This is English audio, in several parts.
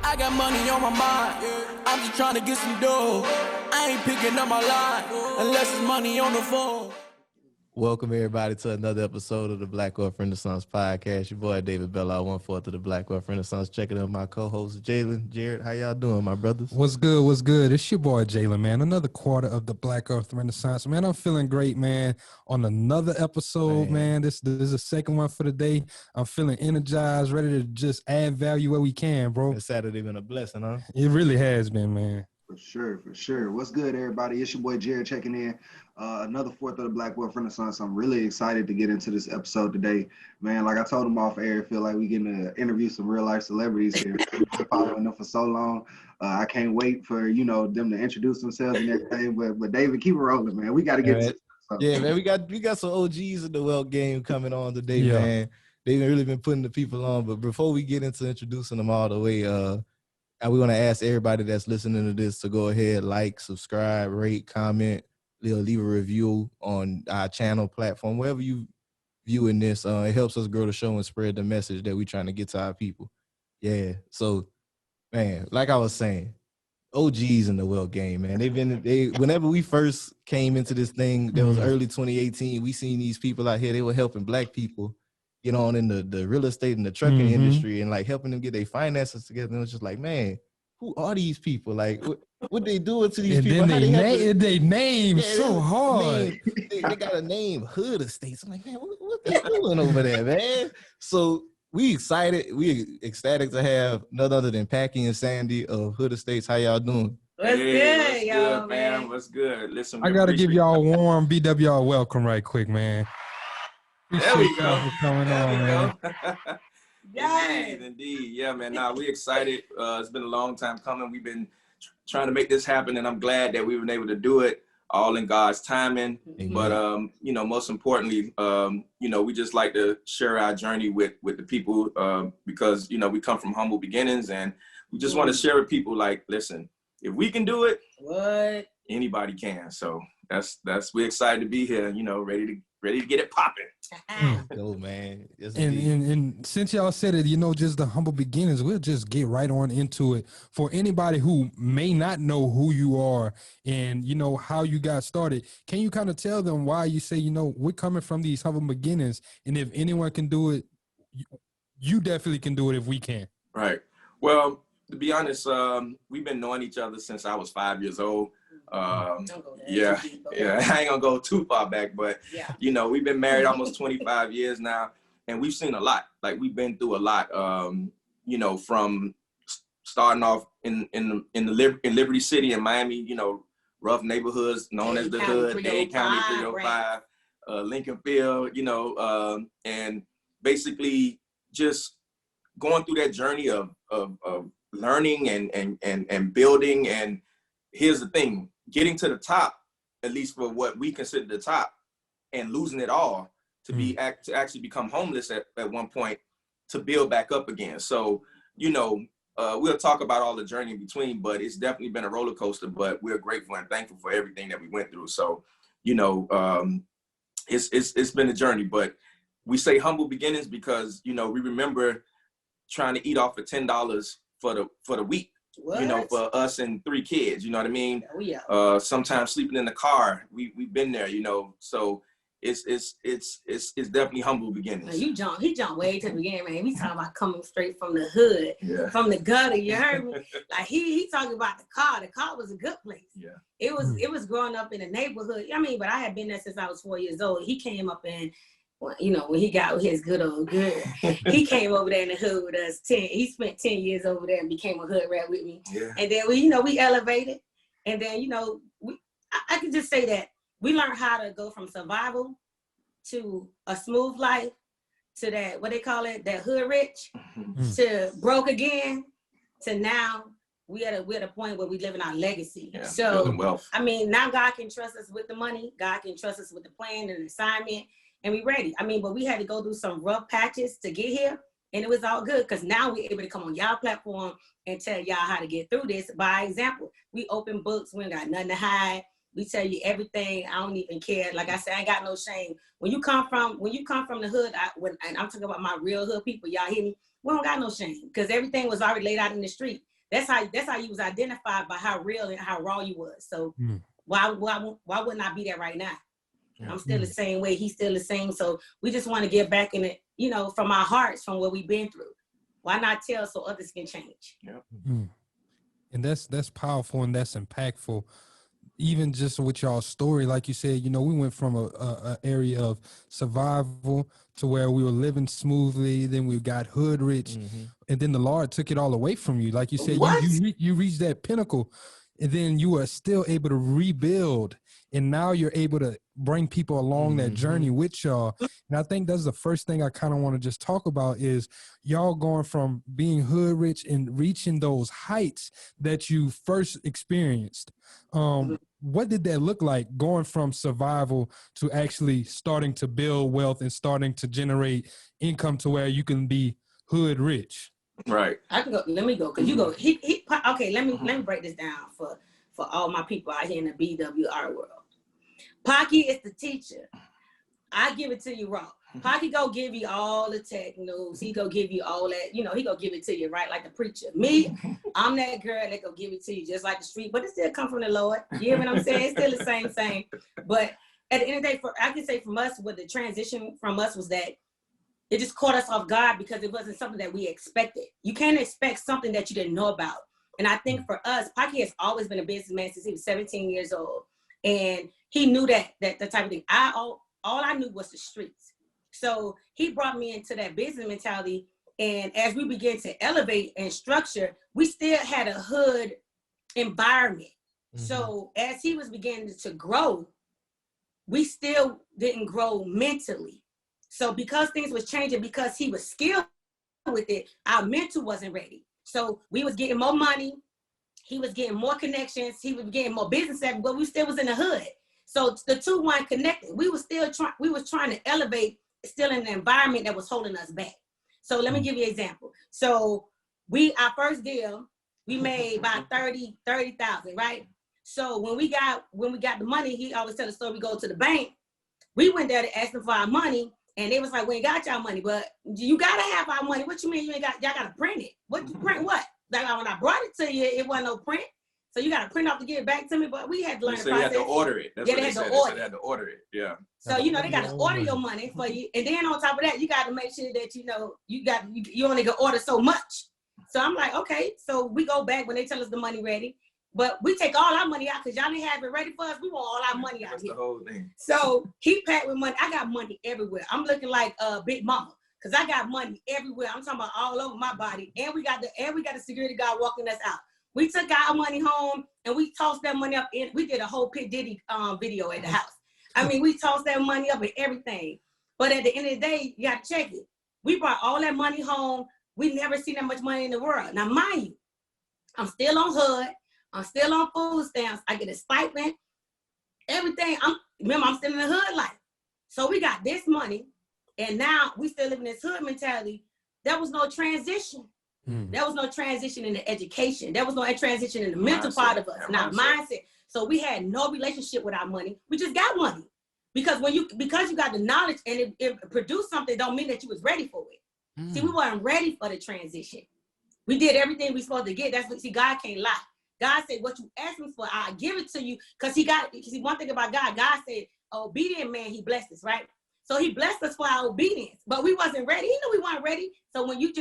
I got money on my mind. I'm just trying to get some dough. I ain't picking up my line unless it's money on the phone. Welcome everybody to another episode of the Black Wealth Renaissance Podcast. Your boy David Bella, 1/4 of the Black Wealth Renaissance. Checking out my co-host Jalen, Jared. How y'all doing, my brothers? What's good? What's good? It's your boy Jalen, man. Another quarter of the Black Earth Renaissance, man. I'm feeling great, man. On another episode, man. This is the second one for the day. I'm feeling energized, ready to just add value where we can, bro. It's Saturday been a blessing, huh? It really has been, man. For sure. What's good, everybody? It's your boy Jared checking in. Another fourth of the Black Wealth Renaissance. I'm really excited to get into this episode today, man. Like I told him off air, I feel like we getting to interview some real life celebrities here. We've been following them for so long. I can't wait for them to introduce themselves and everything. But David, keep it rolling, man. We got to get. Yeah, man. We got some OGs in the wealth game coming on today, man. They've really been putting the people on. But before we get into introducing them all the way, we want to ask everybody that's listening to this to go ahead, like, subscribe, rate, comment, leave a review on our channel platform, wherever you viewing this. It helps us grow the show and spread the message that we're trying to get to our people. Yeah. So, man, like I was saying, OGs in the wealth game, man. Whenever we first came into this thing, that was early 2018, we seen these people out here, they were helping Black people get on in the real estate and the trucking industry and like helping them get their finances together. And it was just like, man, who are these people? Like, what they doing to these people? Then they name so hard. They got a name, HoodEstates. I'm like, man, what they doing over there, man? So we excited. We ecstatic to have none other than Paki and Sandy of HoodEstates. How y'all doing? What's good, y'all, man? What's good? Listen, I got to give y'all a warm BWR welcome right quick, man. There we go. Coming on, man. Indeed. Yeah, man. Nah, we excited. It's been a long time coming. We've been trying to make this happen, and I'm glad that we were able to do it all in God's timing. Mm-hmm. But, most importantly, we just like to share our journey with the people because, we come from humble beginnings, and we just want to share with people like, listen, if we can do it, what anybody can. So we're excited to be here, ready to get it popping. Oh, man. Yes, and since y'all said it, just the humble beginnings, we'll just get right on into it. For anybody who may not know who you are and, how you got started, can you kind of tell them why you say, we're coming from these humble beginnings, and if anyone can do it, you definitely can do it if we can. Right. Well, to be honest, we've been knowing each other since I was 5 years old. I ain't gonna go too far back, but we've been married almost 25 years now, and we've seen a lot. Like, we've been through a lot. From starting off in Liberty City in Miami, rough neighborhoods known as the Hood, Dade County 305, Lincoln Field, and basically just going through that journey of learning and building. And here's the thing, getting to the top, at least for what we consider the top, and losing it all to actually become homeless at one point, to build back up again. So, we'll talk about all the journey in between, but it's definitely been a roller coaster, but we're grateful and thankful for everything that we went through. So, it's been a journey, but we say humble beginnings because, we remember trying to eat off of $10 for the week. What? For us and 3 kids, you know what I mean? Oh, yeah. Sometimes sleeping in the car. We've been there, so it's definitely humble beginnings. He jumped way to the beginning, man. We talking about coming straight from the hood, from the gutter, you heard me? Like he talking about the car. The car was a good place. Yeah. It was growing up in the neighborhood. I mean, but I had been there since I was 4 years old. He came up in, when he got with his good old girl, he came over there in the hood with us. He spent 10 years over there and became a hood rat with me. Yeah. And then we elevated. And then, I can just say that we learned how to go from survival to a smooth life to that, what they call it, that hood rich, to broke again, to now we're at a point where we live in our legacy. Yeah, so, I mean, now God can trust us with the money. God can trust us with the plan and the assignment. And we ready. I mean, but we had to go through some rough patches to get here, and it was all good because now we're able to come on y'all platform and tell y'all how to get through this. By example, we open books. We ain't got nothing to hide. We tell you everything. I don't even care. Like I said, I ain't got no shame. When you come from the hood, and I'm talking about my real hood people, y'all hear me? We don't got no shame because everything was already laid out in the street. That's how you was identified by how real and how raw you was. So why wouldn't I be there right now? I'm still the same way. He's still the same. So we just want to get back in it, you know, from our hearts, from what we've been through. Why not tell so others can change? Yeah. And that's powerful and that's impactful. Even just with y'all's story, like you said, you know, we went from a area of survival to where we were living smoothly. Then we got hood rich, and then the Lord took it all away from you. Like you said, you reached that pinnacle, and then you are still able to rebuild. And now you're able to bring people along that journey with y'all. And I think that's the first thing I kind of want to just talk about is y'all going from being hood rich and reaching those heights that you first experienced. What did that look like, going from survival to actually starting to build wealth and starting to generate income to where you can be hood rich? Right. I can go. Let me go, because you go. Okay. Let me break this down for all my people out here in the BWR world. Paki is the teacher. I give it to you raw. Paki go give you all the tech news. He go give you all that, you know, he go give it to you, right? Like the preacher. Me, I'm that girl that go give it to you just like the street, but it still come from the Lord. You hear what I'm saying? It's still the same. But at the end of the day, I can say from us, what the transition from us was that it just caught us off guard because it wasn't something that we expected. You can't expect something that you didn't know about. And I think for us, Paki has always been a businessman since he was 17 years old. And he knew that type of thing. All I knew was the streets. So he brought me into that business mentality. And as we began to elevate and structure, we still had a hood environment. So as he was beginning to grow, we still didn't grow mentally. So because things was changing, because he was skilled with it, our mental wasn't ready. So we was getting more money. He was getting more connections. He was getting more business, but we still was in the hood. So the two weren't connected. We was trying to elevate, still in the environment that was holding us back. So let me give you an example. So our first deal, we made about 30,000, right? So when we got the money, he always tell the story, we go to the bank. We went there to ask them for our money, and they was like, we ain't got y'all money, but you gotta have our money. What you mean y'all gotta print it? What you print what? Like when I brought it to you, it wasn't no print. So you got to print off to give it back to me, but we had to learn the process. You had to order it. That's what they said. They had to order it. Yeah. So, you know, they got to order your money for you. And then on top of that, you got to make sure that, you know, you only can order so much. So I'm like, okay. So we go back when they tell us the money ready. But we take all our money out because y'all didn't have it ready for us. We want all our money out here. That's the whole thing. So he packed with money. I got money everywhere. I'm looking like Big Mama because I got money everywhere. I'm talking about all over my body. And we got the security guard walking us out. We took our money home and we tossed that money up in. We did a whole P. Diddy video at the house. I mean, we tossed that money up and everything. But at the end of the day, you got to check it. We brought all that money home. We never seen that much money in the world. Now, mind you, I'm still on HUD. I'm still on food stamps. I get a stipend. Everything. Remember, I'm still in the hood life. So we got this money, and now we still live in this hood mentality. There was no transition. There was no transition in the education. There was no transition in the mental part of us, not mindset. So we had no relationship with our money. We just got money. Because you got the knowledge and it produced something, don't mean that you was ready for it. See, we weren't ready for the transition. We did everything we supposed to get. God can't lie. God said, what you ask me for, I'll give it to you. Because one thing about God said, obedient man, he blessed us, right? So he blessed us for our obedience, but we wasn't ready. He knew we weren't ready. So when you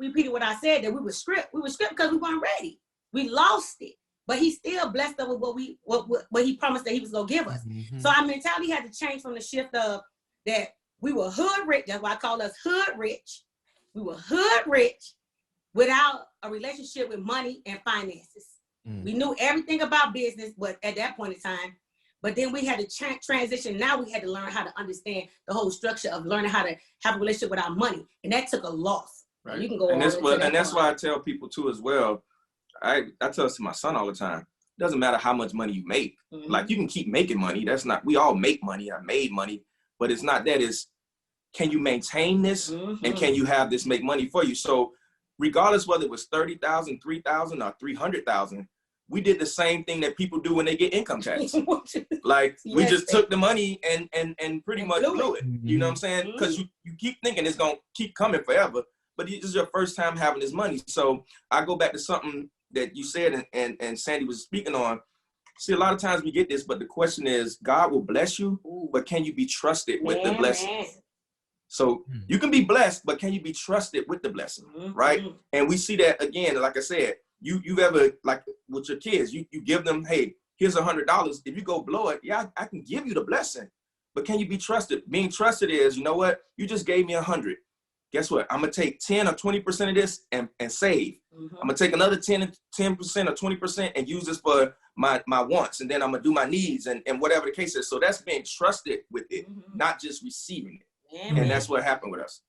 repeated what I said, that we were stripped because we weren't ready. We lost it, but he still blessed us with what he promised that he was going to give us. So our mentality had to change from the shift of that we were hood rich. That's why I call us hood rich. We were hood rich without a relationship with money and finances. We knew everything about business, but at that point in time, but then we had to transition. Now we had to learn how to understand the whole structure of learning how to have a relationship with our money. And that took a loss. Right. You can go and that's why I tell people too as well. I tell this to my son all the time. It doesn't matter how much money you make. Like you can keep making money. We all make money. I made money. But it's not that. It's can you maintain this and can you have this make money for you? So regardless whether it was 30,000, 3,000 or 300,000, we did the same thing that people do when they get income tax. Like we just took the money and pretty much blew it. You know what I'm saying? Because you keep thinking it's gonna keep coming forever, but this is your first time having this money. So I go back to something that you said and Sandy was speaking on. See, a lot of times we get this, but the question is, God will bless you, but can you be trusted with the blessing? So you can be blessed, but can you be trusted with the blessing, right? And we see that again, like I said, you ever, like with your kids, you give them, hey, here's $100. If you go blow it, yeah, I can give you the blessing, but can you be trusted? Being trusted is, you know what? You just gave me 100. Guess what? I'm gonna take 10 or 20% of this and save. I'm gonna take another 10% or 20% and use this for my wants, and then I'm gonna do my needs and whatever the case is. So that's being trusted with it, not just receiving it. And that's what happened with us.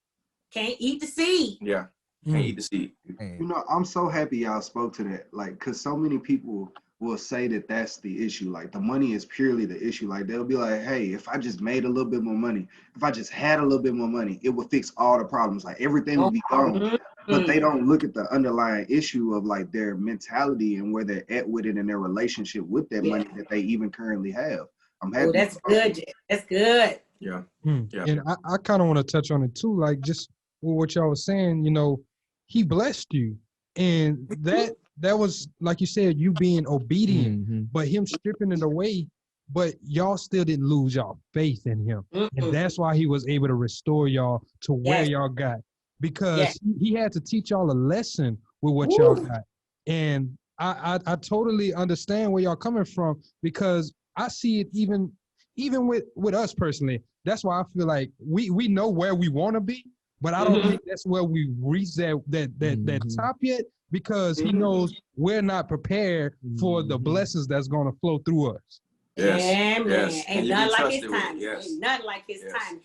Can't eat the seed. Yeah, can't eat the seed. You know, I'm so happy y'all spoke to that. Like, cause so many people will say that that's the issue. Like, the money is purely the issue. Like, they'll be like, hey, if I just made a little bit more money, if I just had a little bit more money, it would fix all the problems. Like, everything would be gone. But they don't look at the underlying issue of like their mentality and where they're at with it and their relationship with that money that they even currently have. I'm happy. Oh, that's good. Jay. That's good. Yeah. And I kind of want to touch on it too, like just what y'all was saying, you know, he blessed you. And that was, like you said, you being obedient, but him stripping it away, but y'all still didn't lose y'all faith in him. And that's why he was able to restore y'all to where y'all got, because he had to teach y'all a lesson with what y'all got. And I totally understand where y'all coming from, because I see it even with us personally. That's why I feel like we know where we want to be, but I don't think that's where we reach that top yet, because he knows we're not prepared for the blessings that's going to flow through us. Ain't nothing like his time. Ain't nothing like his time.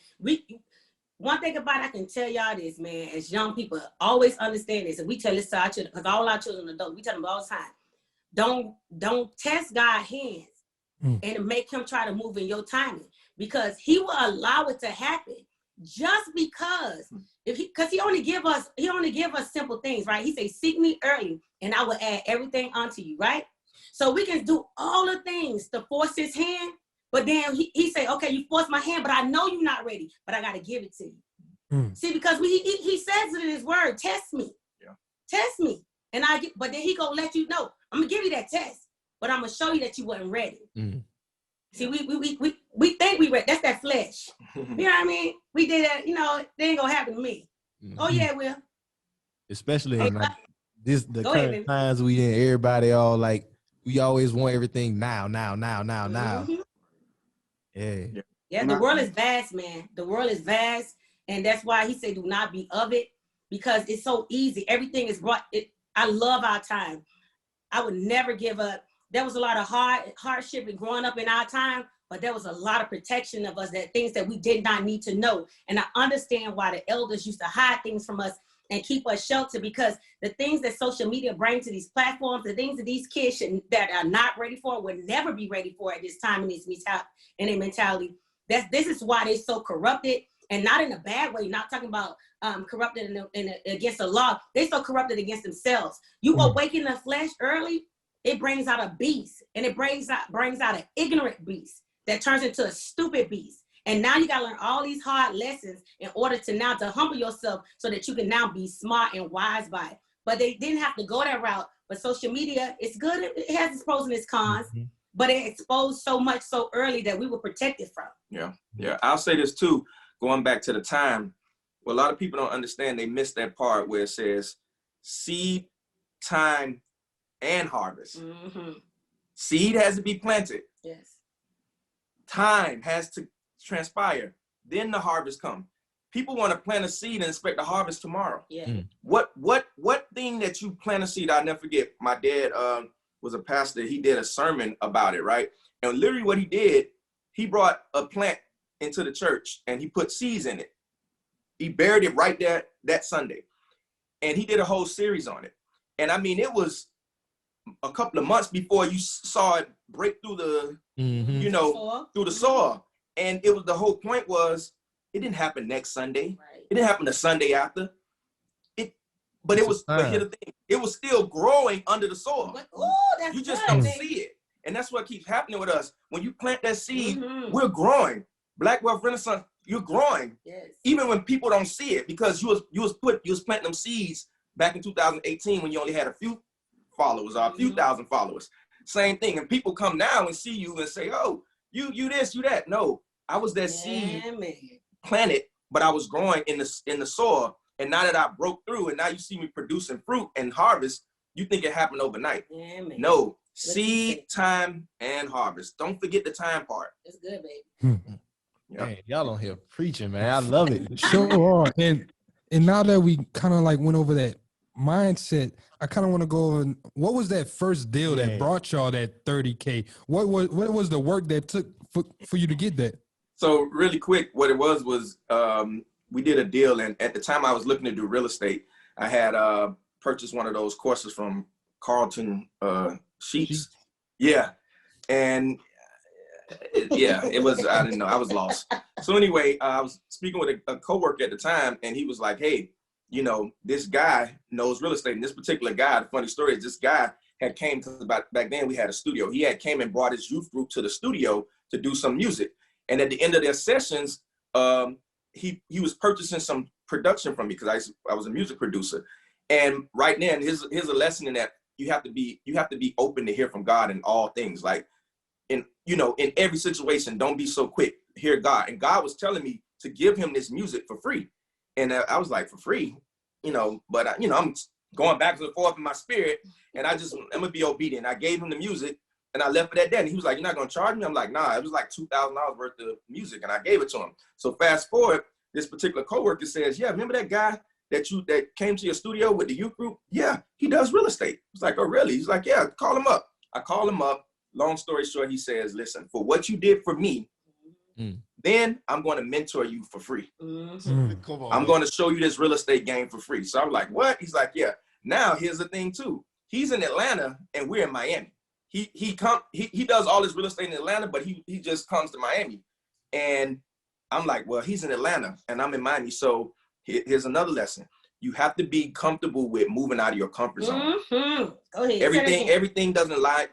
One thing about it, I can tell y'all this, man, as young people, always understand this, and we tell this to our children, because all our children are adults, we tell them all the time, don't test God's hands and make him try to move in your timing, because he will allow it to happen just because he only give us simple things, right? He say, seek me early and I will add everything unto you, right? So we can do all the things to force his hand, but then he say, okay, you force my hand, but I know you're not ready, but I got to give it to you. See, because he says it in his word, test me, test me. And but then he gonna let you know, I'm gonna give you that test, but I'm gonna show you that you wasn't ready. See, we think we ready. That's that flesh. You know what I mean? We did that, you know, it ain't gonna happen to me. Oh yeah, it will. Especially in like the current times we in, everybody all like, we always want everything now. Yeah, the world is vast, man. The world is vast, and that's why he said, do not be of it, because it's so easy. Everything is brought. I love our time. I would never give up. There was a lot of hardship and growing up in our time, but there was a lot of protection of us, that things that we did not need to know. And I understand why the elders used to hide things from us and keep us sheltered, because the things that social media bring to these platforms, the things that these kids that are not ready for, will never be ready for at this time in their mentality. This is why they're so corrupted, and not in a bad way. Not talking about corrupted against the law. They're so corrupted against themselves. You awaken the flesh early, it brings out a beast, and it brings out an ignorant beast that turns into a stupid beast. And now you got to learn all these hard lessons in order to humble yourself, so that you can now be smart and wise by it. But they didn't have to go that route. But social media, it's good. It has its pros and its cons, but it exposed so much so early that we were protected from. Yeah. I'll say this too, going back to the time. Well, a lot of people don't understand. They miss that part where it says seed, time, and harvest. Seed has to be planted. Yes. Time has to transpire. Then the harvest come. People want to plant a seed and expect the harvest tomorrow. What thing that you plant a seed? I'll never forget. My dad was a pastor. He did a sermon about it, right? And literally what he did, he brought a plant into the church and he put seeds in it. He buried it right there that Sunday. And he did a whole series on it. And I mean, it was a couple of months before you saw it break through the, through the soil. And it was, the whole point was, it didn't happen next Sunday. Right. It didn't happen the Sunday after. But here's the thing, it was still growing under the soil. You just don't see it. And that's what keeps happening with us. When you plant that seed, we're growing. Black Wealth Renaissance, you're growing. Yes. Even when people don't see it, because you was planting them seeds back in 2018 when you only had a few followers or a few thousand followers. Same thing. And people come now and see you and say, oh, you this, you that. No, I was that seed planted, but I was growing in the soil. And now that I broke through and now you see me producing fruit and harvest, you think it happened overnight. No, seed, time, and harvest. Don't forget the time part. It's good, baby. Yep. Man, y'all on here preaching, man. I love it. Sure are. And now that we kind of like went over that mindset, I kind of want to go on. What was that first deal that brought y'all that 30K? What was the work that took for you to get that? So really quick, what it was we did a deal, and at the time I was looking to do real estate. I had purchased one of those courses from Carlton Sheets. Yeah. And it was, I didn't know, I was lost. So anyway, I was speaking with a coworker at the time, and he was like, hey, you know, this guy knows real estate. And this particular guy, the funny story is this guy had came to, back then we had a studio. He had came and brought his youth group to the studio to do some music. And at the end of their sessions, he was purchasing some production from me because I was a music producer. And right then, here's a lesson in that you have to be open to hear from God in all things. Like in every situation, don't be so quick. Hear God. And God was telling me to give him this music for free. And I was like, for free, but I'm going back and forth in my spirit, and I'm gonna be obedient. I gave him the music and I left it at that. And he was like, you're not gonna charge me? I'm like, nah, it was like $2,000 worth of music, and I gave it to him. So fast forward, this particular coworker says, yeah, remember that guy that came to your studio with the youth group? Yeah, he does real estate. It's like, oh, really? He's like, yeah, call him up. I call him up. Long story short, he says, listen, for what you did for me, then I'm going to mentor you for free. I'm going to show you this real estate game for free. So I'm like, what? He's like, yeah. Now here's the thing too. He's in Atlanta and we're in Miami. He does all his real estate in Atlanta, but he just comes to Miami. And I'm like, well, he's in Atlanta and I'm in Miami. So here's another lesson. You have to be comfortable with moving out of your comfort zone. Go ahead. Everything doesn't lie,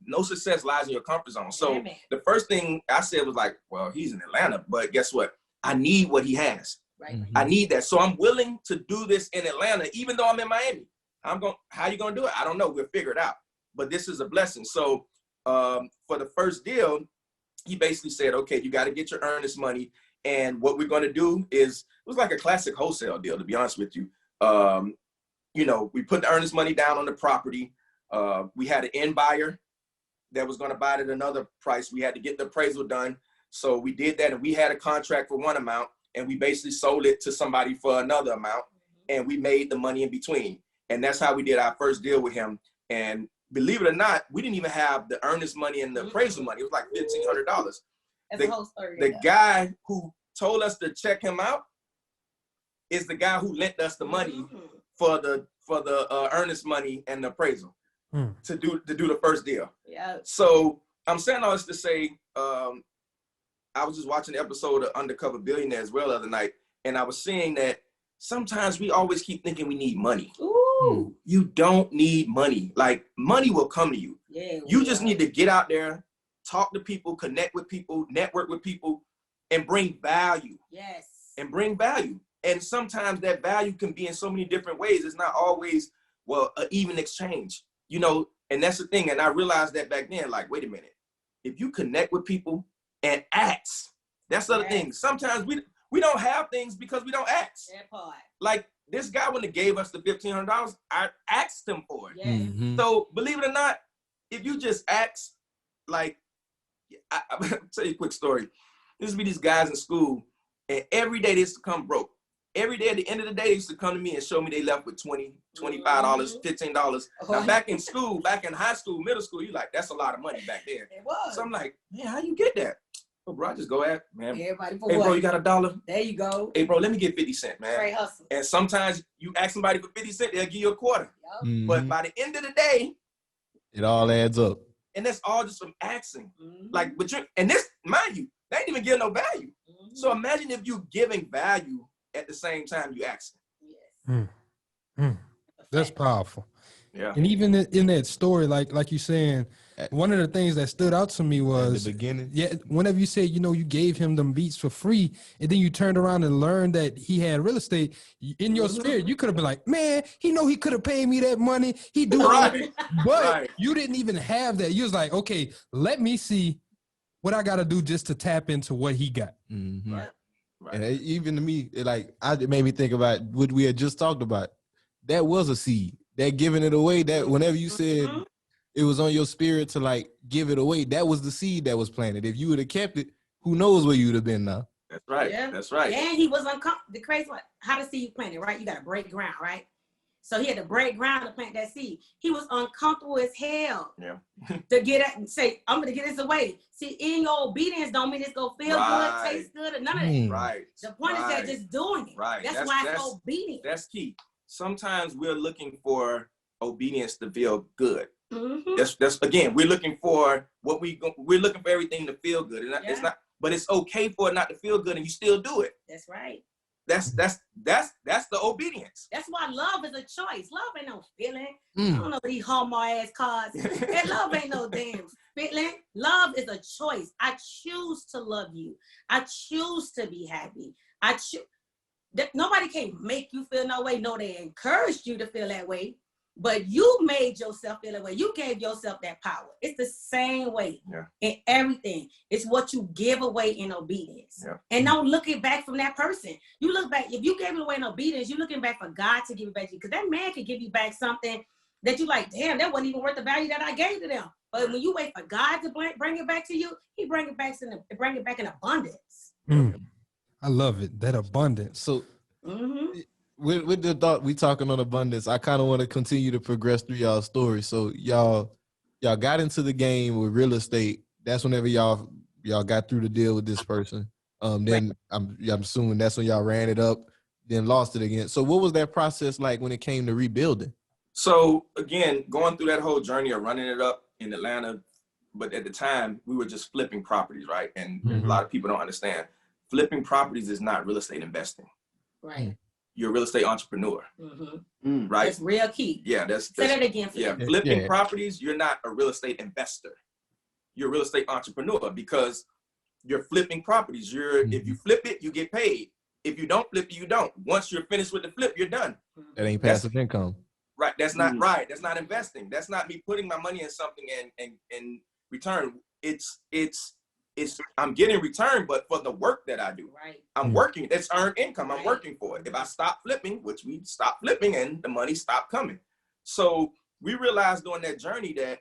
no success lies in your comfort zone. So the first thing I said was like, well, he's in Atlanta, but guess what? I need what he has. Right. I need that. So I'm willing to do this in Atlanta, even though I'm in Miami. How you going to do it? I don't know. We'll figure it out. But this is a blessing. So for the first deal, he basically said, okay, you got to get your earnest money. And what we're going to do is, it was like a classic wholesale deal, to be honest with you. We put the earnest money down on the property. We had an end buyer that was going to buy it at another price. We had to get the appraisal done. So we did that, and we had a contract for one amount, and we basically sold it to somebody for another amount, and we made the money in between. And that's how we did our first deal with him. And believe it or not, we didn't even have the earnest money and the appraisal money. It was like $1,500. That's the whole story. The guy who told us to check him out is the guy who lent us the money for the earnest money and the appraisal to do the first deal. Yeah. So I'm saying all this to say, I was just watching the episode of Undercover Billionaire as well the other night, and I was seeing that sometimes we always keep thinking we need money. Ooh. You don't need money. Like, money will come to you. Yeah, you just need to get out there, talk to people, connect with people, network with people, and bring value. Yes. And bring value. And sometimes that value can be in so many different ways. It's not always, an even exchange, and that's the thing. And I realized that back then, like, wait a minute, if you connect with people and ask, that's the other thing. Sometimes we don't have things because we don't ask. That part. Like, this guy wouldn't have gave us the $1,500. I asked him for it. Yeah. Mm-hmm. So believe it or not, if you just ask, like, I'll tell you a quick story. There used to be these guys in school, and every day they used to come broke. Every day at the end of the day, they used to come to me and show me they left with $20, $25, $15. Now, back in school, back in high school, middle school, you like, that's a lot of money back then. It was. So I'm like, man, how you get that? Oh, bro, I just go at, man. Everybody for hey, bro, you got $1? There you go. Hey, bro, let me get 50 cents, man. Straight hustle. And sometimes you ask somebody for 50 cents, they'll give you a quarter. Yep. Mm-hmm. But by the end of the day, it all adds up. And that's all just from asking. Mm-hmm. Like, and this, mind you, they ain't even give no value. Mm-hmm. So imagine if you giving value at the same time you asking. Yes. That's powerful. Yeah. And even in that story, like you saying, one of the things that stood out to me was the beginning. Yeah, whenever you said, you gave him them beats for free, and then you turned around and learned that he had real estate in your spirit, you could have been like, man, he could have paid me that money. He do Right. But you didn't even have that. You was like, okay, let me see what I got to do just to tap into what he got. Mm-hmm. Right. And even to me, it made me think about what we had just talked about. That was a seed. That giving it away, that whenever you said it was on your spirit to give it away, that was the seed that was planted. If you would have kept it, who knows where you would have been now. That's right. Yeah. That's right. And he was uncomfortable. The crazy one, how to seed planted, right? You got to break ground, right? So he had to break ground to plant that seed. He was uncomfortable as hell. Yeah. To get it and say, I'm gonna get this away. See, in your obedience don't mean it's gonna feel good, taste good, or none of that. Right. The point is that just doing it. Right. That's why it's obedience. That's key. Sometimes we're looking for obedience to feel good. Mm-hmm. That's again, we're looking for we're looking for everything to feel good. And it's not, but it's okay for it not to feel good and you still do it. That's right. That's the obedience. That's why love is a choice. Love ain't no feeling. I don't know these homo ass cards. And love ain't no damn feeling. Love is a choice. I choose to love you. I choose to be happy. Nobody can make you feel no way. No, they encouraged you to feel that way. But you made yourself feel that way. You gave yourself that power. It's the same way in everything. It's what you give away in obedience. Yeah. And don't look it back from that person. You look back, if you gave it away in obedience, you're looking back for God to give it back to you. Because that man could give you back something that you like, damn, that wasn't even worth the value that I gave to them. But when you wait for God to bring it back to you, he bring it back in abundance. I love it, that abundance. So with the thought we talking on abundance, I kind of want to continue to progress through y'all's story. So y'all got into the game with real estate. That's whenever y'all got through the deal with this person. Then I'm assuming that's when y'all ran it up, then lost it again. So what was that process like when it came to rebuilding? So again, going through that whole journey of running it up in Atlanta, but at the time we were just flipping properties, right? And a lot of people don't understand. Flipping properties is not real estate investing. Right. You're a real estate entrepreneur, right? That's real key. Yeah, say that again. Flipping properties, you're not a real estate investor. You're a real estate entrepreneur because you're flipping properties. If you flip it, you get paid. If you don't flip it, you don't. Once you're finished with the flip, you're done. That ain't passive income. Right. That's not right. That's not investing. That's not me putting my money in something and return. It's I'm getting return, but for the work that I do. Right. I'm working. It's earned income. I'm working for it. If I stop flipping, which we stopped flipping and the money stopped coming. So we realized during that journey that,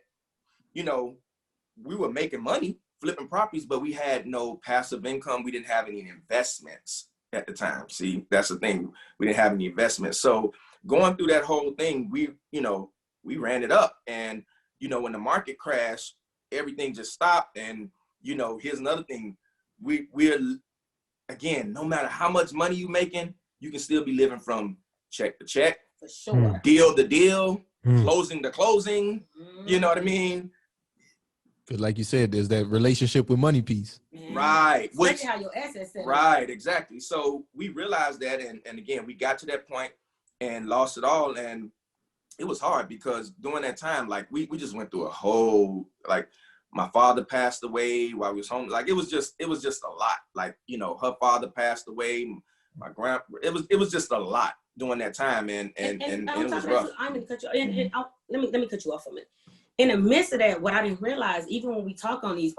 we were making money flipping properties, but we had no passive income. We didn't have any investments at the time. See, that's the thing. We didn't have any investments. So going through that whole thing, we ran it up. And, when the market crashed, everything just stopped. And here's another thing. We're again, no matter how much money you're making, you can still be living from check to check, for sure, deal to deal, closing to closing. You know what I mean? Because like you said, there's that relationship with money piece. Right. Especially how your assets set up. Right, exactly. So we realized that, and again, we got to that point and lost it all. And it was hard because during that time, we just went through a whole, my father passed away while we was home. It was just a lot. Her father passed away. My it was just a lot during that time, and it was rough. I'm gonna cut you. Let me cut you off a minute. In the midst of that, what I didn't realize, even when we talk on these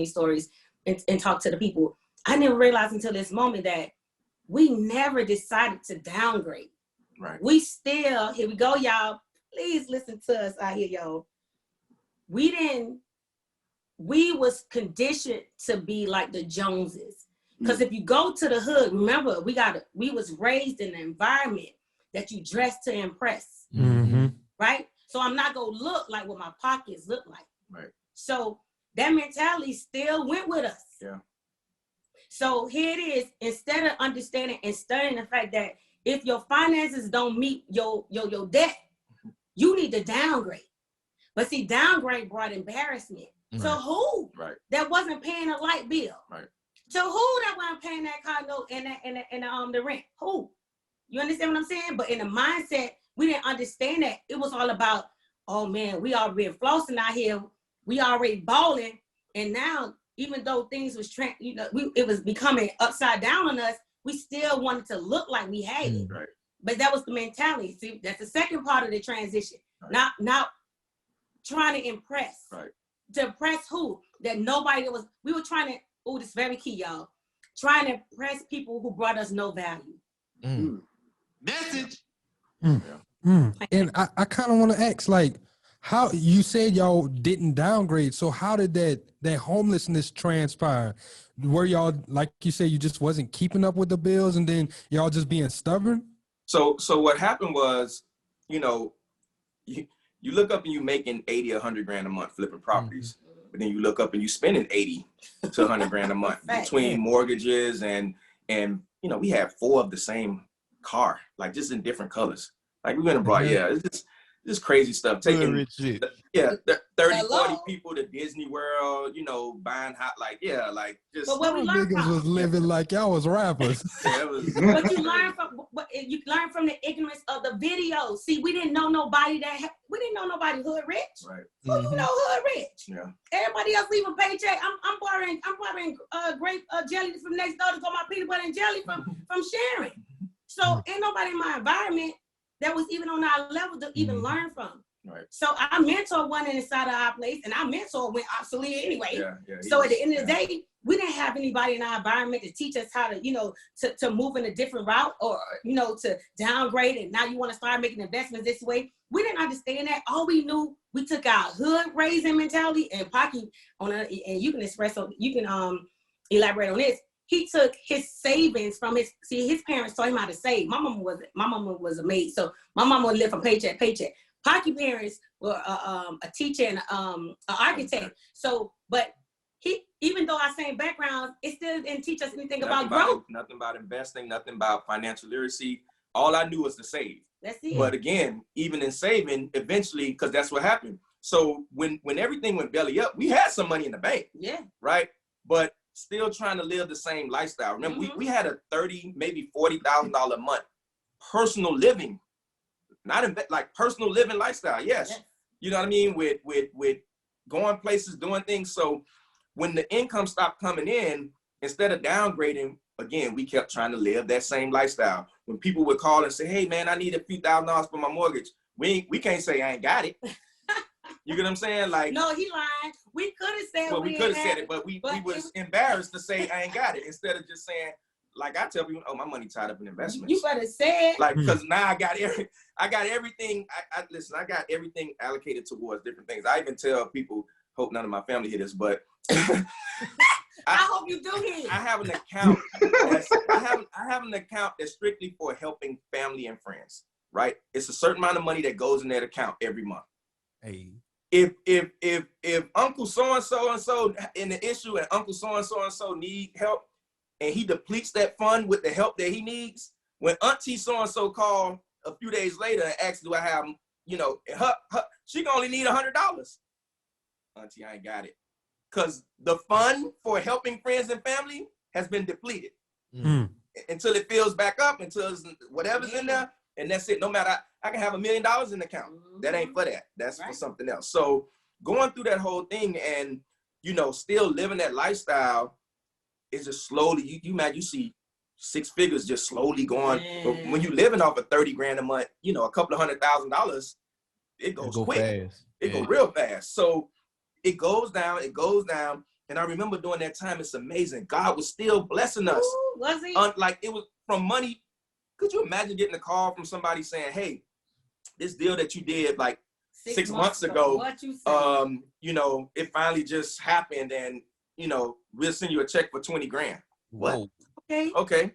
stories and talk to the people, I didn't realize until this moment that we never decided to downgrade. Right. We still, here we go, y'all. Please listen to us out here, y'all. We was conditioned to be like the Joneses. Because if you go to the hood, remember, we was raised in an environment that you dress to impress. Right? So I'm not going to look like what my pockets look like. Right. So that mentality still went with us. Yeah. So here it is, instead of understanding and studying the fact that if your finances don't meet your debt, you need to downgrade. But see, downgrade brought embarrassment. To who? Right. That wasn't paying a light bill. Right. To who that wasn't paying that car note and the rent? Who? You understand what I'm saying? But in the mindset, we didn't understand that. It was all about, oh man, we already flossing out here. We already balling. And now, even though things was, it was becoming upside down on us, we still wanted to look like we had it. Right. But that was the mentality. See, that's the second part of the transition. Right. Not trying to impress. Right. To impress who? That nobody was, we were trying to, oh, this is very key, y'all. Trying to impress people who brought us no value. Message. And I kind of want to ask, like, how you said y'all didn't downgrade. So how did that homelessness transpire? Were y'all, like you said, you just wasn't keeping up with the bills and then y'all just being stubborn? So what happened was, you know, you look up and you making 80, 100 grand a month flipping properties. But then you look up and you spending 80 to 100 grand a month between mortgages and you know, we had 4 of the same car, like just in different colors. Like we went and brought, it's just crazy stuff. Taking 30, 40 people to Disney World, you know, buying hot, like just. But what we learned niggas was living like y'all was rappers. But you learn from the ignorance of the video. See, we didn't know nobody hood rich. Right. Who you know hood rich? Yeah. Everybody else leaving paycheck. I'm borrowing grape jelly from next door to go my peanut butter and jelly from Sharon. So ain't nobody in my environment that was even on our level to even learn from. Right. So our mentor wasn't inside of our place, and our mentor went obsolete anyway. So at the end of the day, we didn't have anybody in our environment to teach us how to, you know, to move in a different route, or, you know, to downgrade, and now you want to start making investments this way. We didn't understand that. All we knew, we took our hood raising mentality, and Paki and you can elaborate on this. He took his savings from his parents taught him how to save. My mama was a maid, so my mama lived from paycheck to paycheck. Paki parents were a teacher and an architect. So, but he, even though our same backgrounds, it still didn't teach us anything about growth. Nothing about investing, nothing about financial literacy. All I knew was to save. That's it. But again, even in saving, eventually, because that's what happened. So when everything went belly up, we had some money in the bank. Yeah. Right. But still trying to live the same lifestyle. Remember, we had a $30,000, maybe $40,000 a month personal living, like personal living lifestyle. Yes. You know what I mean? With going places, doing things. So when the income stopped coming in, instead of downgrading, again, we kept trying to live that same lifestyle. When people would call and say, hey man, I need a few $1,000s for my mortgage. We can't say I ain't got it. You get what I'm saying? Like, no, he lied. We could have said we could have said it, but we was embarrassed to say I ain't got it, instead of just saying, like I tell people, oh, my money tied up in investments. You better say it. Like, because now I got everything. Listen, I got everything allocated towards different things. I even tell people, hope none of my family hear this, but I hope you do hear it. I have an account. I have an account that's strictly for helping family and friends. Right? It's a certain amount of money that goes in that account every month. Hey. If Uncle so-and-so in the issue, and Uncle so-and-so need help, and he depletes that fund with the help that he needs, when Auntie so-and-so called a few days later and asked, do I have, you know, she can only need $100. Auntie, I ain't got it. Because the fund for helping friends and family has been depleted. Until it fills back up, until whatever's in there, and that's it. No matter, I can have $1 million in the account. That ain't for that. That's for something else. So going through that whole thing and, you know, still living that lifestyle is just slowly, you imagine, you see 6 figures just slowly going. But when you're living off of 30 grand a month, you know, a couple of $100,000, it goes quick. Fast. It goes real fast. So it goes down. And I remember during that time, it's amazing. God was still blessing us. Ooh, was he? Like it was from money. Could you imagine getting a call from somebody saying, hey, this deal that you did like 6 months ago, you know, it finally just happened, and, you know, we'll send you a check for 20 grand. What? Okay.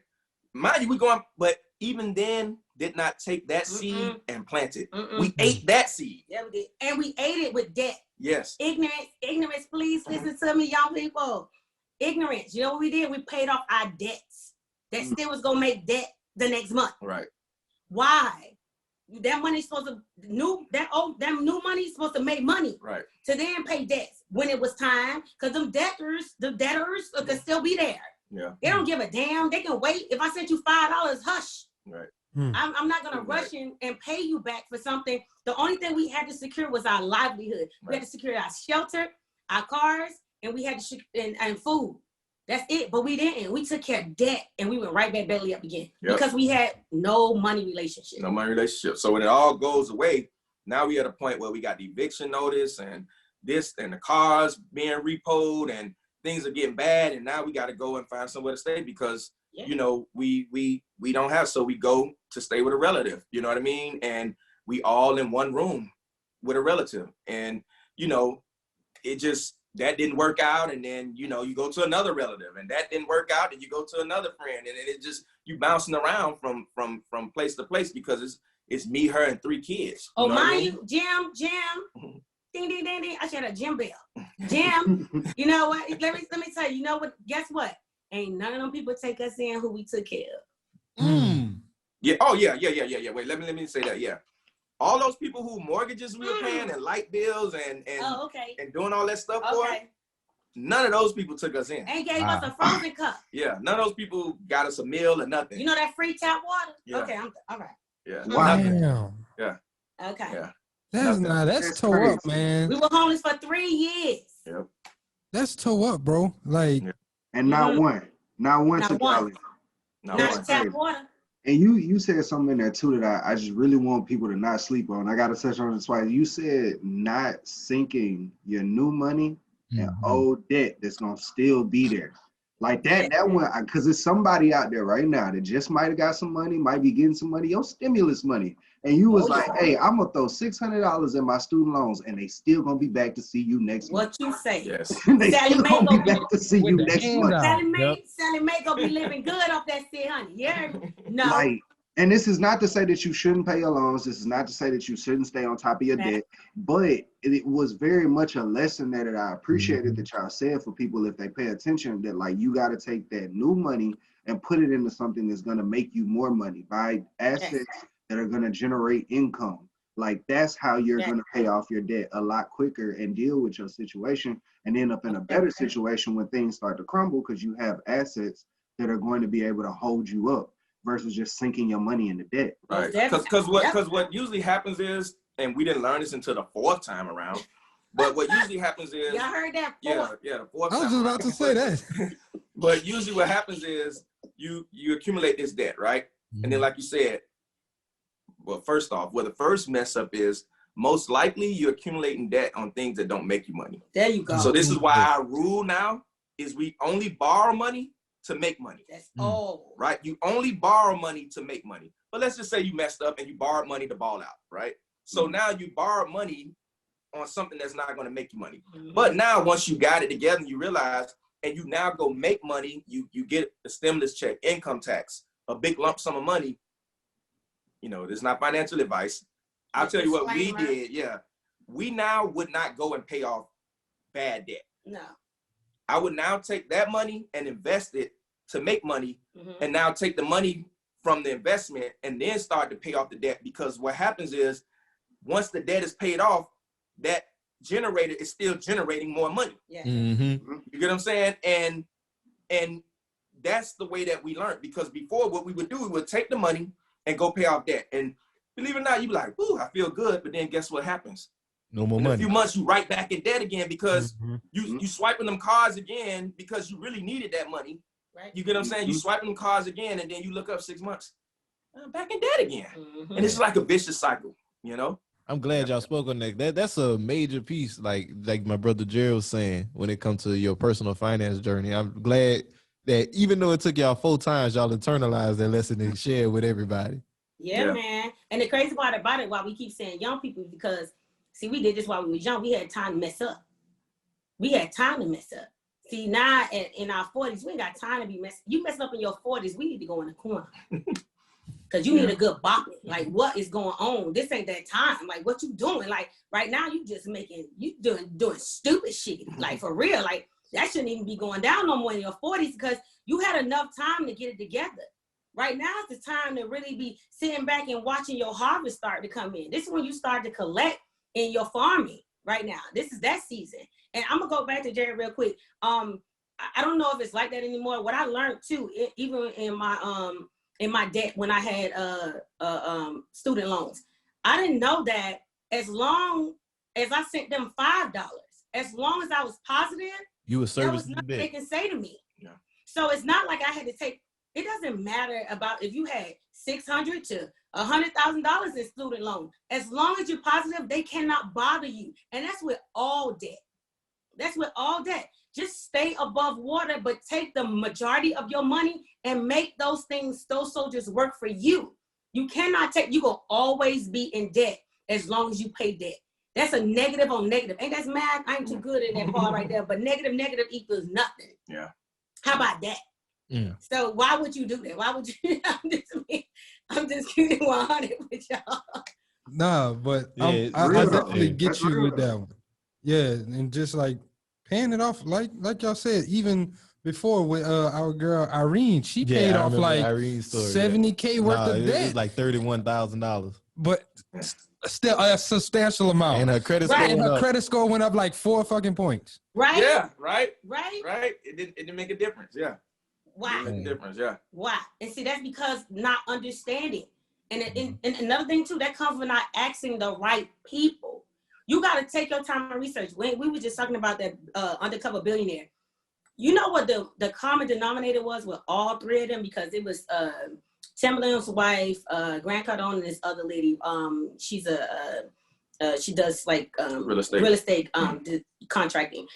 Mind you, we going, but even then did not take that seed and plant it. We ate that seed. Yeah, we did. And we ate it with debt. Yes. Ignorance, please listen to me, young people. Ignorance. You know what we did? We paid off our debts. That still was gonna make debt the next month. Right. Why? That money's supposed to that new money's supposed to make money. Right. To then pay debts when it was time, because the debtors could still be there. Yeah. They don't give a damn. They can wait. If I sent you $5, hush. Right. I'm not gonna rush in and pay you back for something. The only thing we had to secure was our livelihood. We had to secure our shelter, our cars, and we had to and food. That's it. But we didn't. We took care of debt and we went right back belly up again because we had no money relationship. No money relationship. So when it all goes away, now we at a point where we got the eviction notice and this and the cars being repoed and things are getting bad. And now we got to go and find somewhere to stay because, you know, we don't have, so we go to stay with a relative, you know what I mean? And we all in one room with a relative. And, you know, it just, that didn't work out. And then, you know, you go to another relative and that didn't work out. And you go to another friend and it just, you bouncing around from place to place because it's me, her, and 3 kids. Oh, mind you, Jim, ding, ding, ding, ding. I should have a Jim bell. Jim, you know what? Let me tell you, you know what? Guess what? Ain't none of them people take us in who we took care of. Yeah. Oh, yeah. Wait, let me say that. Yeah. All those people who mortgages we were paying and light bills and doing all that stuff for, none of those people took us in. And gave us a frozen cup. Yeah. None of those people got us a meal or nothing. You know that free tap water? Yeah. Okay, all right. Yeah. Wow. Yeah. Okay. Yeah. That's toe up, man. We were homeless for 3 years. Yep. That's toe up, bro. Like, and not one took y'all in. Not tap water. And you said something in there too that I just really want people to not sleep on. I got to touch on it twice. You said not sinking your new money and old debt that's gonna still be there. Like that one, because there's somebody out there right now that just might have got some money, might be getting some money, your stimulus money. And you was like, hey, I'm going to throw $600 in my student loans and they still going to be back to see you next month. What you say? Yes. They still going to be back to see you next month. Sally Mae going to be living good off that shit, honey. Yeah. No. Like, and this is not to say that you shouldn't pay your loans. This is not to say that you shouldn't stay on top of your debt. But it was very much a lesson that I appreciated that y'all said for people if they pay attention that like you got to take that new money and put it into something that's going to make you more money. Buy assets that are going to generate income. Like that's how you're going to pay off your debt a lot quicker and deal with your situation and end up in a better situation when things start to crumble because you have assets that are going to be able to hold you up versus just sinking your money into debt. Right. Because what usually happens is, and we didn't learn this until the 4th time around, but what usually happens is y'all heard that? Yeah, the 4th time. I was just about to say that. But usually what happens is you accumulate this debt, right? And then like you said, well, first off, the first mess up is most likely you're accumulating debt on things that don't make you money. There you go. So this is why our rule now is we only borrow money to make money. That's all. Right? You only borrow money to make money. But let's just say you messed up and you borrowed money to ball out, right? So now you borrow money on something that's not going to make you money. But now once you got it together and you realize, and you now go make money, you get a stimulus check, income tax, a big lump sum of money. You know, this is not financial advice. I'll tell you what we did. Yeah. We now would not go and pay off bad debt. No. I would now take that money and invest it to make money and now take the money from the investment and then start to pay off the debt because what happens is once the debt is paid off, that generator is still generating more money. Yeah. You get what I'm saying? And that's the way that we learned because before what we would do, we would take the money and go pay off debt. And believe it or not, you be like, ooh, I feel good. But then guess what happens? No more money. In a few months, you right back in debt again because you swiping them cards again because you really needed that money. Right. You get what I'm saying? You swiping them cards again and then you look up 6 months, back in debt again. And it's like a vicious cycle, you know? I'm glad y'all spoke on that. That's a major piece, like my brother Jerry was saying, when it comes to your personal finance journey. I'm glad that even though it took y'all 4 times, y'all internalized that lesson and shared with everybody. Yeah, man. And the crazy part about it, why we keep saying young people, because, see, we did this while we was young. We had time to mess up. See, now in our 40s, we ain't got time to be messing. You messing up in your 40s, we need to go in the corner. Because you need a good bopping. Like, what is going on? This ain't that time. Like, what you doing? Like, right now, you doing stupid shit. Like, for real. Like, that shouldn't even be going down no more in your 40s because you had enough time to get it together. Right now is the time to really be sitting back and watching your harvest start to come in. This is when you start to collect in your farming right now. This is that season. And I'm going to go back to Jerry real quick. I don't know if it's like that anymore. What I learned, too, even in my in my debt when I had student loans. I didn't know that as long as I sent them $5, as long as I was positive, you were there was servicing the nothing debt. they can say to me. Yeah. So it's not like I had to take. It doesn't matter about if you had $600 to $100,000 in student loan. As long as you're positive, they cannot bother you, and that's with all debt. That's with all debt. Just stay above water, but take the majority of your money and make those soldiers work for you. You cannot take, you will always be in debt as long as you pay debt. That's a negative on negative. Ain't that math? I ain't too good in that part right there, but negative equals nothing. Yeah. How about that? Yeah. So why would you do that? Why would you? I'm just keeping 100 with y'all. Nah, but Yeah, I definitely get That's you real. with that one. Yeah, and just like paying it off, like y'all said, even before with our girl Irene, she paid I off remember like Irene's story, $70K worth of It debt. was like $31,000, But still a substantial amount. and her credit Right. score And went her up. credit score went up like 4 fucking points. Right? Yeah, right. Right? It didn't make a difference. Yeah. Why? It didn't make a difference. Yeah. Why? And see, that's because not understanding. And another thing too, that comes from not asking the right people. You got to take your time and research. When we were just talking about that undercover billionaire, you know what the common denominator was with all three of them? Because it was Timberland's wife, Grant Cardone, and this other lady. She's she does like real estate contracting,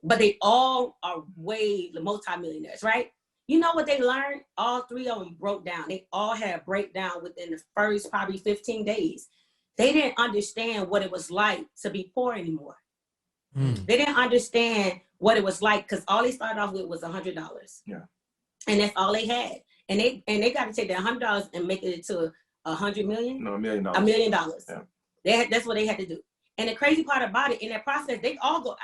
but they all are way multimillionaires, right? You know what they learned? All three of them broke down. They all had a breakdown within the first probably 15 days. They didn't understand what it was like to be poor anymore. They didn't understand what it was like because all they started off with was $100. Yeah. And that's all they had. And they got to take that $100 and make it to $100 million. No, $1 million. $1 million. Yeah. That's what they had to do. And the crazy part about it, in that process, they all go,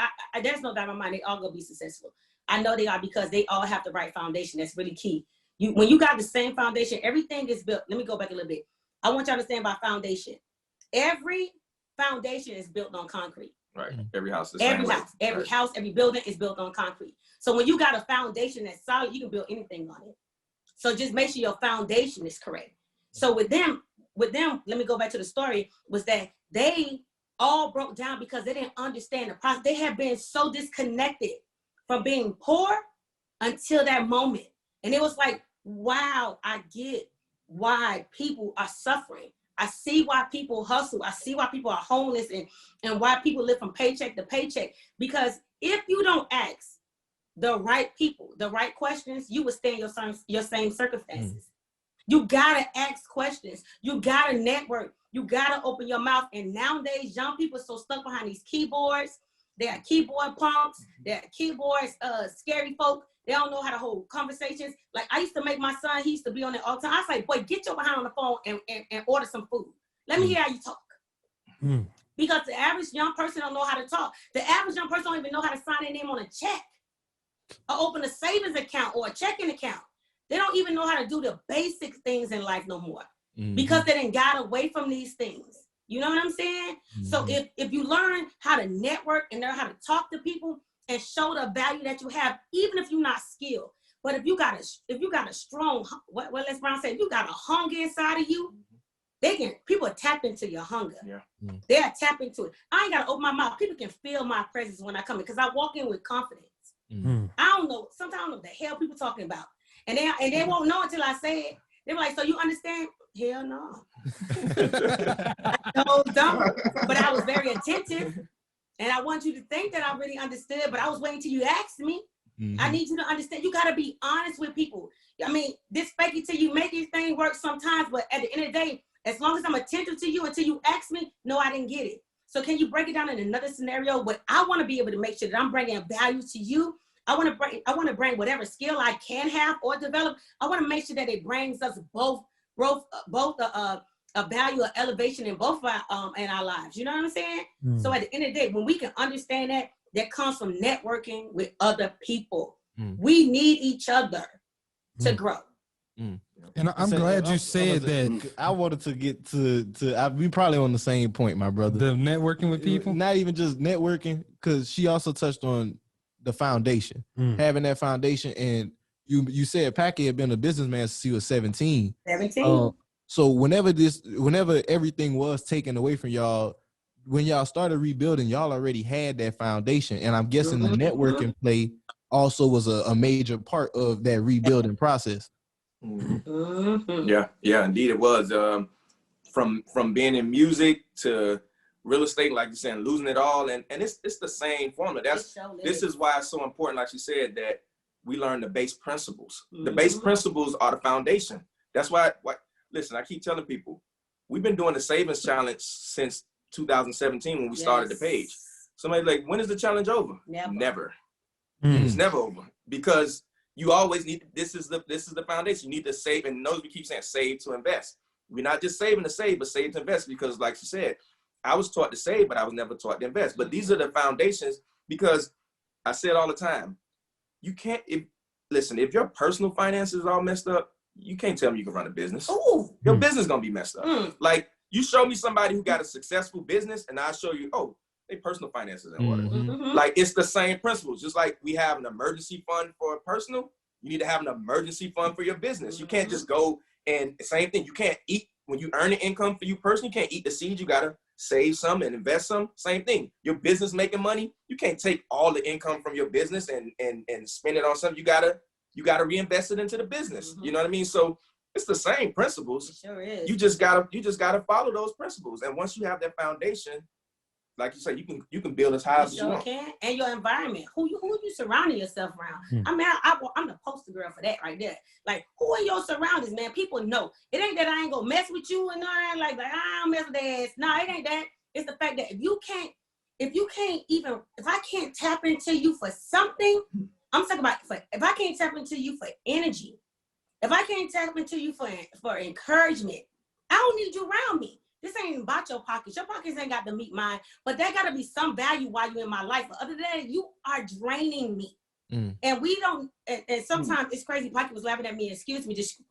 there's no doubt in my mind, they all go be successful. I know they are because they all have the right foundation. That's really key. When you got the same foundation, everything is built. Let me go back a little bit. I want y'all to understand about foundation. Every foundation is built on concrete. Right. Every house is every house, every building is built on concrete. So when you got a foundation that's solid, you can build anything on it. So just make sure your foundation is correct. So with them, let me go back to the story, was that they all broke down because they didn't understand the process. They had been so disconnected from being poor until that moment. And it was like, wow, I get why people are suffering. I see why people hustle. I see why people are homeless and why people live from paycheck to paycheck. Because if you don't ask the right people, the right questions, you will stay in your same circumstances. You gotta ask questions. You gotta network. You gotta open your mouth. And nowadays, young people are so stuck behind these keyboards. They are keyboard punks. They're keyboards, scary folk. They don't know how to hold conversations. Like I used to make my son, he used to be on it all the time. I was like, boy, get your behind on the phone and order some food. Let me hear how you talk. Because the average young person don't know how to talk. The average young person don't even know how to sign their name on a check or open a savings account or a checking account. They don't even know how to do the basic things in life no more because they done got away from these things. You know what I'm saying? So if you learn how to network and learn how to talk to people and show the value that you have, even if you're not skilled, but if you got a strong, what Les Brown said, if you got a hunger inside of you, people tap into your hunger. Yeah. They'll tap into it. I ain't got to open my mouth. People can feel my presence when I come in because I walk in with confidence. I don't know. Sometimes I don't know what the hell people talking about. And they won't know until I say it. They're like, so you understand? Hell no. I don't. But I was very attentive. And I want you to think that I really understood, but I was waiting till you asked me. I need you to understand. You got to be honest with people. I mean, this fake it till you make this thing work sometimes, but at the end of the day, as long as I'm attentive to you until you ask me, no, I didn't get it. So can you break it down in another scenario? But I want to be able to make sure that I'm bringing value to you. I want to bring whatever skill I can have or develop. I want to make sure that it brings us both a value of elevation in both of our lives. You know what I'm saying? So at the end of the day, when we can understand that comes from networking with other people. We need each other to grow. And I'm glad you said that. I wanted to get to we probably on the same point, my brother. The networking with people? Not even just networking, because she also touched on the foundation. Having that foundation, and you said Paki had been a businessman since he was 17. 17. So whenever everything was taken away from y'all, when y'all started rebuilding, y'all already had that foundation. And I'm guessing the networking play also was a major part of that rebuilding process. Yeah, indeed it was. From being in music to real estate, like you said, losing it all. And it's the same formula. This is why it's so important, like you said, that we learn the base principles. The base principles are the foundation. That's why listen, I keep telling people, we've been doing the savings challenge since 2017 when we started the page. Somebody's like, when is the challenge over? Never. It's never over, because you always need, this is the foundation. You need to save, and notice we keep saying save to invest. We're not just saving to save, but save to invest, because like you said, I was taught to save, but I was never taught to invest. But these are the foundations, because I say it all the time. You can't, if your personal finances are all messed up, you can't tell me you can run a business. Your business is going to be messed up. Like, you show me somebody who got a successful business, and I show you, they personal finances in order. Like, it's the same principles. Just like we have an emergency fund for personal, you need to have an emergency fund for your business. You can't just go and same thing. You can't eat when you earn an income for you personally. You can't eat the seeds. You got to save some and invest some. Same thing. Your business making money. You can't take all the income from your business and spend it on something. You gotta reinvest it into the business. You know what I mean? So it's the same principles. It sure is. You just gotta follow those principles. And once you have that foundation, like you said, you can build as high as you want. And your environment. Who you surrounding yourself around? I mean, I'm the poster girl for that right there. Like, who are your surroundings, man? People know. It ain't that I ain't gonna mess with you and nothing. Like I don't mess with their ass. No, it ain't that. It's the fact that if I can't tap into you for something, I'm talking about if I can't tap into you for energy, if I can't tap into you for encouragement, I don't need you around me. This ain't about your pockets. Your pockets ain't got to meet mine, but there got to be some value while you're in my life. But other than that, you are draining me. And we don't, and sometimes it's crazy. Pocky was laughing at me, excuse me, just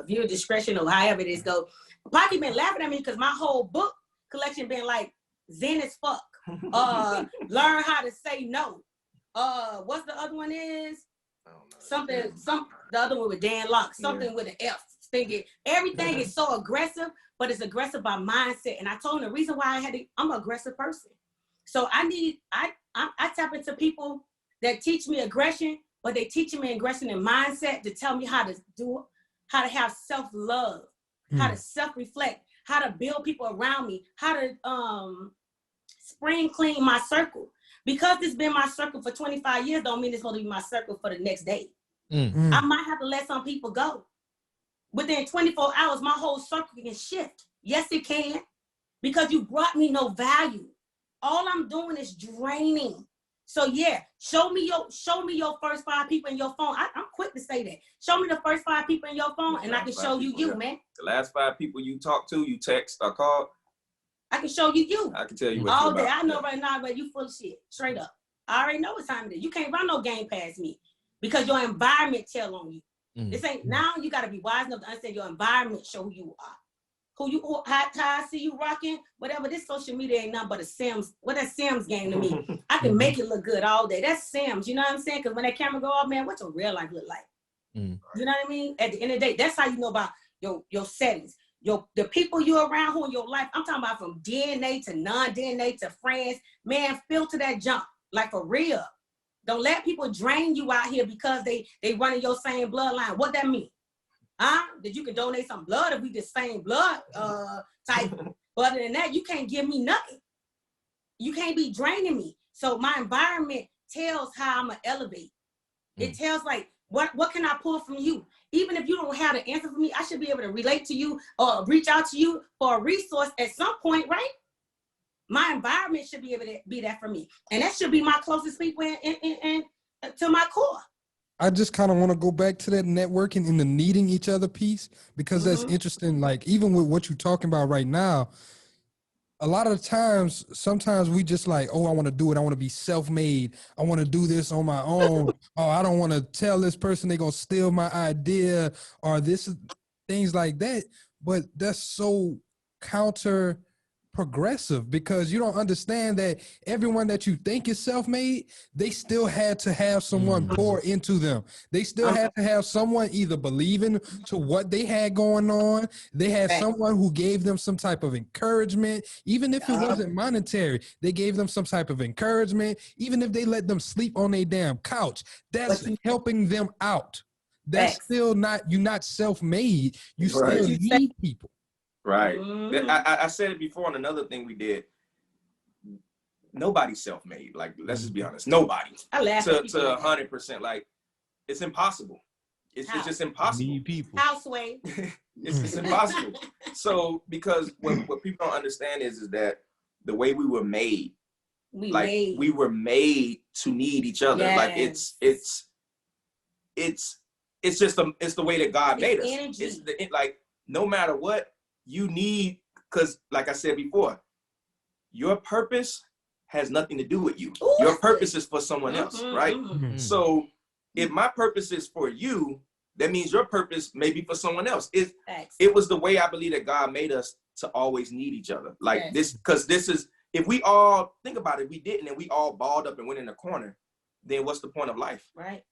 viewer discretion or however it is go. Pocky been laughing at me because my whole book collection been like zen as fuck. Learn how to say no. What's the other one is? The other one with Dan Locke, something with an F. Thinking everything is so aggressive, but it's aggressive by mindset. And I told him the reason why I'm an aggressive person. So I tap into people that teach me aggression, but they teaching me aggression and mindset to tell me how to have self-love, how to self-reflect, how to build people around me, how to spring clean my circle. Because it's been my circle for 25 years, don't mean it's going to be my circle for the next day. I might have to let some people go. Within 24 hours, my whole circle can shift. Yes, it can. Because you brought me no value. All I'm doing is draining. So yeah, show me your first 5 people in your phone. I'm quick to say that. Show me the first 5 people in your phone, and I can show you, man. The last 5 people you talk to, you text or call. I can show you. I can tell you what all day. I know right now, but you full of shit. Straight up. I already know what time it is. You can't run no game past me because your environment tell on you. This ain't now. You got to be wise enough to understand your environment. Show who you are. How I see you rocking. Whatever. This social media ain't nothing but a Sims. What that Sims game to me? I can make it look good all day. That's Sims. You know what I'm saying? Because when that camera go off, man, what's your real life look like? You know what I mean? At the end of the day, that's how you know about your settings. The people you're around who in your life, I'm talking about from DNA to non-DNA to friends, man, filter that junk, like for real. Don't let people drain you out here because they running your same bloodline. What that mean? That you can donate some blood if we the same blood type. But other than that, you can't give me nothing. You can't be draining me. So my environment tells how I'm gonna elevate. It tells like, what can I pull from you? Even if you don't have the answer for me, I should be able to relate to you or reach out to you for a resource at some point, right? My environment should be able to be that for me. And that should be my closest people and to my core. I just kind of want to go back to that networking and the needing each other piece, because that's interesting. Like, even with what you're talking about right now, a lot of the times, sometimes we just like, oh, I want to do it. I want to be self-made. I want to do this on my own. Oh, I don't want to tell this person they're going to steal my idea or this, things like that. But that's so counter progressive, because you don't understand that everyone that you think is self-made, they still had to have someone pour into them. They still had to have someone either believing to what they had going on. They had someone who gave them some type of encouragement, even if it wasn't monetary. They gave them some type of encouragement, even if they let them sleep on their damn couch. That's helping them out. That's still not, you're not self-made. You still need people. Right. I said it before on another thing we did. Nobody's self-made. Like, let's just be honest. Nobody. I laugh to 100%. Like, it's impossible. It's just impossible. Need people. Houseway. It's impossible. So, because what people don't understand is that the way we were made, we were made to need each other. Yes. Like, it's just the way that God made us. It's like, no matter what, you need, because like I said before, your purpose has nothing to do with you. Ooh, your purpose is for someone else, right? So if my purpose is for you, that means your purpose may be for someone else. It was the way I believe that God made us to always need each other. Like this, because this is, if we all, think about it, we didn't, and we all balled up and went in a corner, then what's the point of life? Right.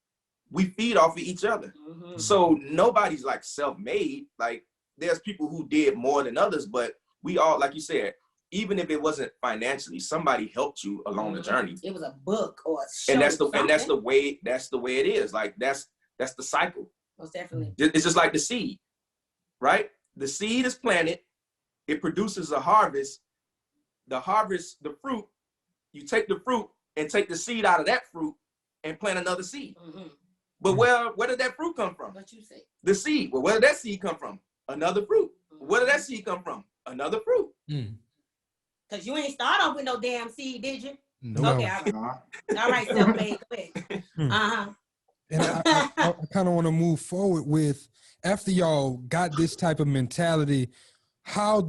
We feed off of each other. So nobody's like self-made. Like, there's people who did more than others, but we all, like you said, even if it wasn't financially, somebody helped you along the journey. It was a book or a show. And that's the way it is. Like, that's the cycle. Most definitely. It's just like the seed, right? The seed is planted, it produces a harvest. The harvest, the fruit, you take the fruit and take the seed out of that fruit and plant another seed. But where did that fruit come from? What you say? The seed. Well, where did that seed come from? Another fruit. Where did that seed come from? Another fruit. Because you ain't start off with no damn seed, did you? No. Okay, all right, self-made, go ahead. And I kind of want to move forward with, after y'all got this type of mentality, how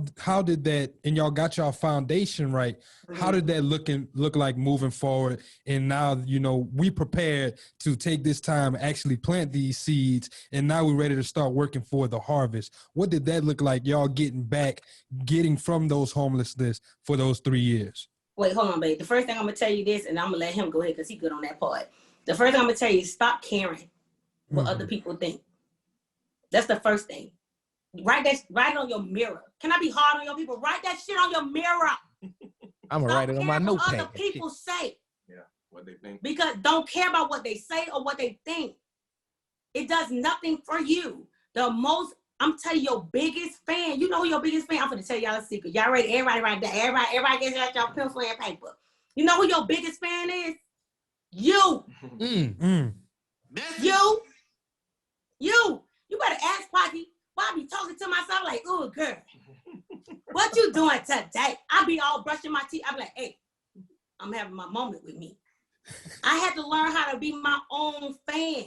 did that, and y'all got y'all foundation right, how did that look like moving forward? And now, you know, we prepared to take this time, actually plant these seeds, and now we're ready to start working for the harvest. What did that look like, y'all getting from those homelessness for those 3 years? Wait, hold on, babe. The first thing I'm going to tell you this, and I'm going to let him go ahead because he's good on that part. The first thing I'm going to tell you is stop caring what other people think. That's the first thing. Write it on your mirror. Can I be hard on your people? Write that shit on your mirror. I'm gonna write it on my notepad. What other people say. Yeah, what they think. Because don't care about what they say or what they think. It does nothing for you. I'm telling you, your biggest fan. You know who your biggest fan? I'm gonna tell y'all a secret. Y'all ready? Everybody right there. Everybody gets out y'all pencil and paper. You know who your biggest fan is? You. You better ask Paki. Why I be talking to myself like, oh, girl, what you doing today? I be all brushing my teeth. I be like, hey, I'm having my moment with me. I had to learn how to be my own fan.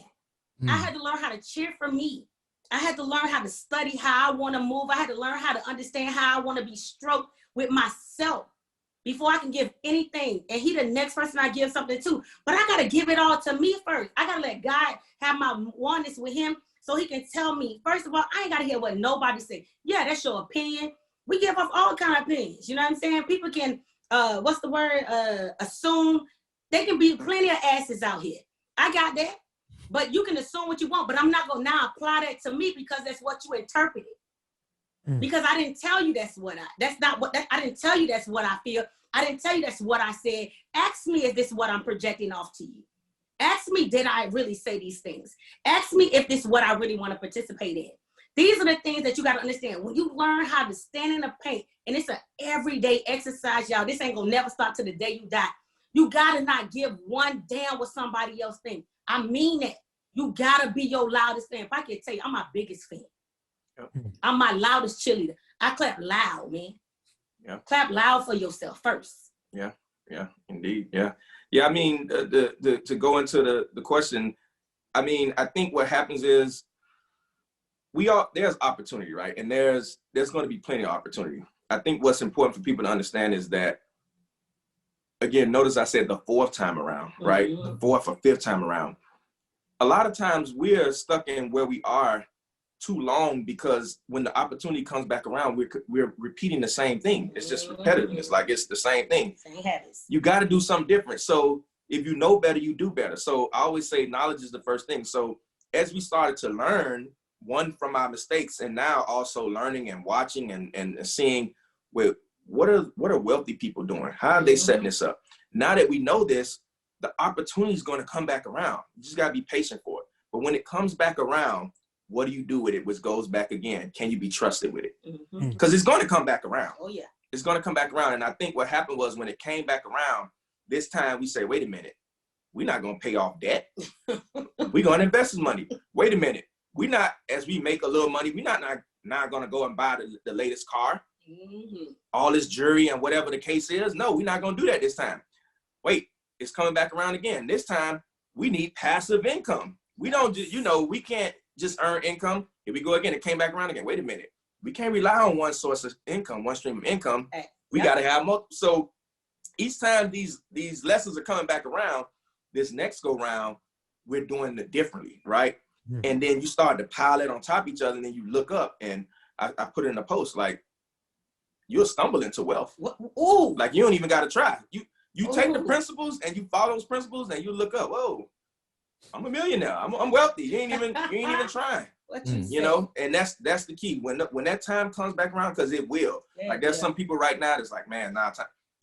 I had to learn how to cheer for me. I had to learn how to study how I want to move. I had to learn how to understand how I want to be stroked with myself before I can give anything. And he the next person I give something to. But I got to give it all to me first. I got to let God have my oneness with him, so he can tell me, first of all, I ain't got to hear what nobody say. Yeah, that's your opinion. We give off all kind of opinions. You know what I'm saying? People can, assume. They can be plenty of asses out here. I got that. But you can assume what you want. But I'm not going to now apply that to me because that's what you interpreted. Because I didn't tell you I didn't tell you that's what I feel. I didn't tell you that's what I said. Ask me, is this what I'm projecting off to you? Ask me, did I really say these things? Ask me if this is what I really want to participate in. These are the things that you got to understand. When you learn how to stand in the paint, and it's an everyday exercise, y'all. This ain't going to never stop till the day you die. You got to not give one damn what somebody else thinks. I mean that. You got to be your loudest fan. If I can tell you, I'm my biggest fan. I'm my loudest cheerleader. I clap loud, man. Yeah. Clap loud for yourself first. Yeah, indeed. Yeah. I mean, to go into the question, I mean, I think what happens is there's opportunity, right? And there's going to be plenty of opportunity. I think what's important for people to understand is that, again, notice I said the fourth time around, right? The fourth or fifth time around. A lot of times we're stuck in where we are too long, because when the opportunity comes back around, we're repeating the same thing. It's just repetitiveness. Like, it's the same thing. Same habits. You got to do something different. So if you know better, you do better. So I always say knowledge is the first thing. So as we started to learn, one, from our mistakes, and now also learning and watching and seeing what are wealthy people doing? How are they setting this up? Now that we know this, the opportunity is going to come back around. You just got to be patient for it. But when it comes back around, what do you do with it? Which goes back again. Can you be trusted with it? Because it's going to come back around. Oh, yeah. It's going to come back around. And I think what happened was, when it came back around, this time we say, wait a minute, we're not going to pay off debt. We're going to invest this money. Wait a minute. We're not, as we make a little money, we're not going to go and buy the latest car, all this jewelry and whatever the case is. No, we're not going to do that this time. Wait, it's coming back around again. This time we need passive income. We don't, we can't just earn income. Here we go again. It came back around again. Wait a minute. We can't rely on one source of income, one stream of income. We got to have multiple. So each time these lessons are coming back around, this next go round, we're doing it differently, right? And then you start to pile it on top of each other, and then you look up, and I put it in a post, like, you'll stumble into wealth. Ooh. Like, you don't even got to try. You take the principles and you follow those principles, and you look up, whoa, I'm a millionaire. I'm wealthy. You ain't even trying. You know, and that's the key. When that time comes back around, because it will. Like, there's some people right now that's like, man,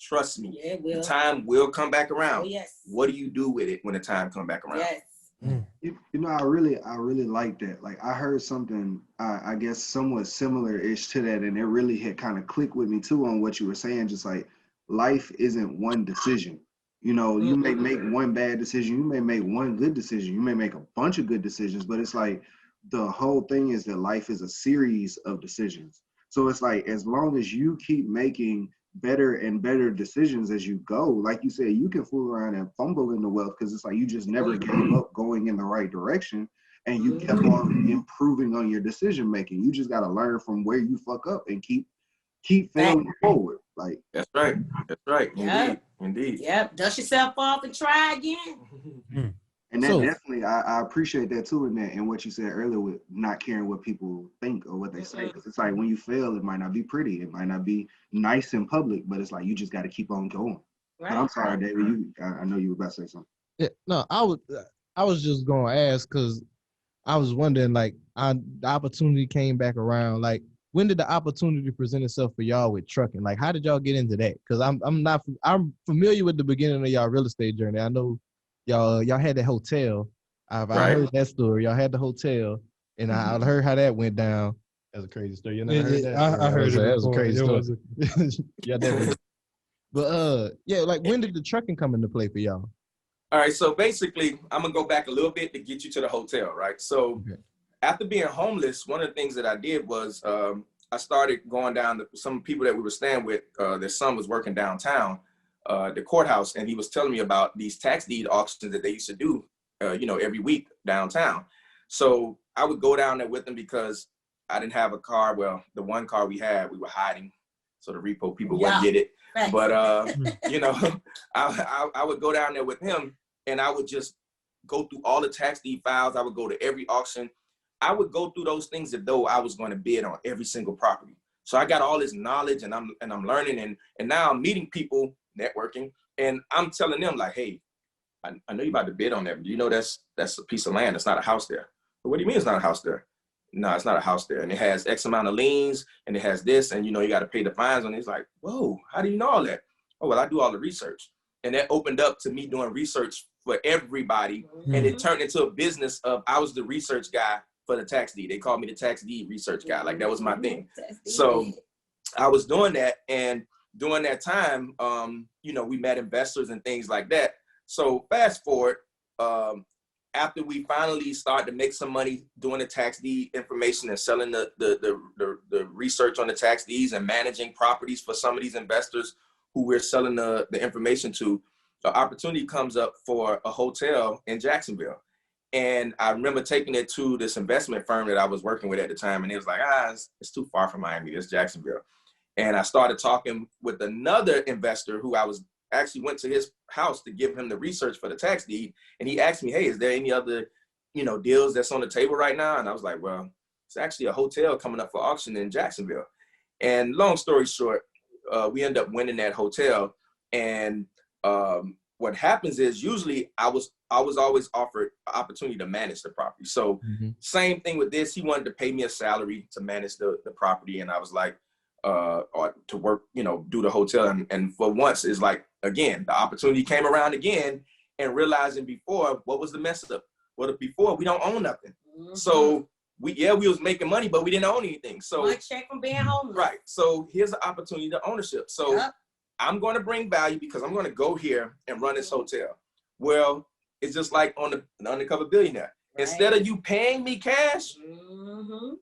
trust me, the time will come back around. Oh, yes. What do you do with it when the time comes back around? Yes. I really like that. Like, I heard something, I guess somewhat similar-ish to that, and it really had kind of clicked with me too on what you were saying. Just like, life isn't one decision. You know, you may make one bad decision, you may make one good decision, you may make a bunch of good decisions, but it's like, the whole thing is that life is a series of decisions. So it's like, as long as you keep making better and better decisions as you go, like you said, you can fool around and fumble in the wealth, because it's like, you just never gave up going in the right direction, and you kept on improving on your decision making. You just got to learn from where you fuck up and keep failing forward. Like, that's right. Indeed. Yep. Dust yourself off and try again. And that definitely, I appreciate that too, and what you said earlier with not caring what people think or what they say. Because it's like, when you fail, it might not be pretty, it might not be nice in public, but it's like, you just got to keep on going. Right. But I'm sorry, David. I know you were about to say something. Yeah, no, I was just gonna ask, because I was wondering, like, the opportunity came back around. Like, when did the opportunity present itself for y'all with trucking? Like, how did y'all get into that? Because I'm familiar with the beginning of y'all real estate journey. I know y'all had that hotel. I heard that story. Y'all had the hotel, and I heard how that went down. That's a crazy story. You know, I heard that was a crazy story. Yeah, definitely. But like, when did the trucking come into play for y'all? All right, so basically, I'm gonna go back a little bit to get you to the hotel, right? So after being homeless, one of the things that I did was I started going down to some people that we were staying with. Their son was working downtown, the courthouse, and he was telling me about these tax deed auctions that they used to do, every week downtown. So I would go down there with them, because I didn't have a car. Well, the one car we had, we were hiding, so the repo people wouldn't get it. But I would go down there with him, and I would just go through all the tax deed files. I would go to every auction. I would go through those things as though I was going to bid on every single property. So I got all this knowledge, and I'm learning, and now I'm meeting people, networking, and I'm telling them, like, hey, I know you're about to bid on that. Do you know that's a piece of land? It's not a house there. But what do you mean it's not a house there? No, it's not a house there. And it has X amount of liens, and it has this, and you got to pay the fines on it. It's like, whoa, how do you know all that? Oh, well, I do all the research. And that opened up to me doing research for everybody. And it turned into a business of, I was the research guy for the tax deed. They called me the tax deed research guy. Like, that was my thing. So I was doing that. And during that time, we met investors and things like that. So fast forward, after we finally started to make some money doing the tax deed information and selling the research on the tax deeds and managing properties for some of these investors who we're selling the information to, the opportunity comes up for a hotel in Jacksonville. And I remember taking it to this investment firm that I was working with at the time, and it was like, it's too far from Miami, it's Jacksonville. And I started talking with another investor who I was actually went to his house to give him the research for the tax deed. And he asked me, hey, is there any other, deals that's on the table right now? And I was like, well, it's actually a hotel coming up for auction in Jacksonville. And long story short, we end up winning that hotel. And what happens is usually I was always offered an opportunity to manage the property. So same thing with this. He wanted to pay me a salary to manage the property. And I was like, or to work, do the hotel. And for once, it's like, again, the opportunity came around again, and realizing before, what was the mess up? Well, before, we don't own nothing. So we was making money, but we didn't own anything. So one check from being homeless. Right. So here's the opportunity to ownership. So I'm going to bring value because I'm going to go here and run this hotel. Well, it's just like on the Undercover Billionaire. Right. Instead of you paying me cash,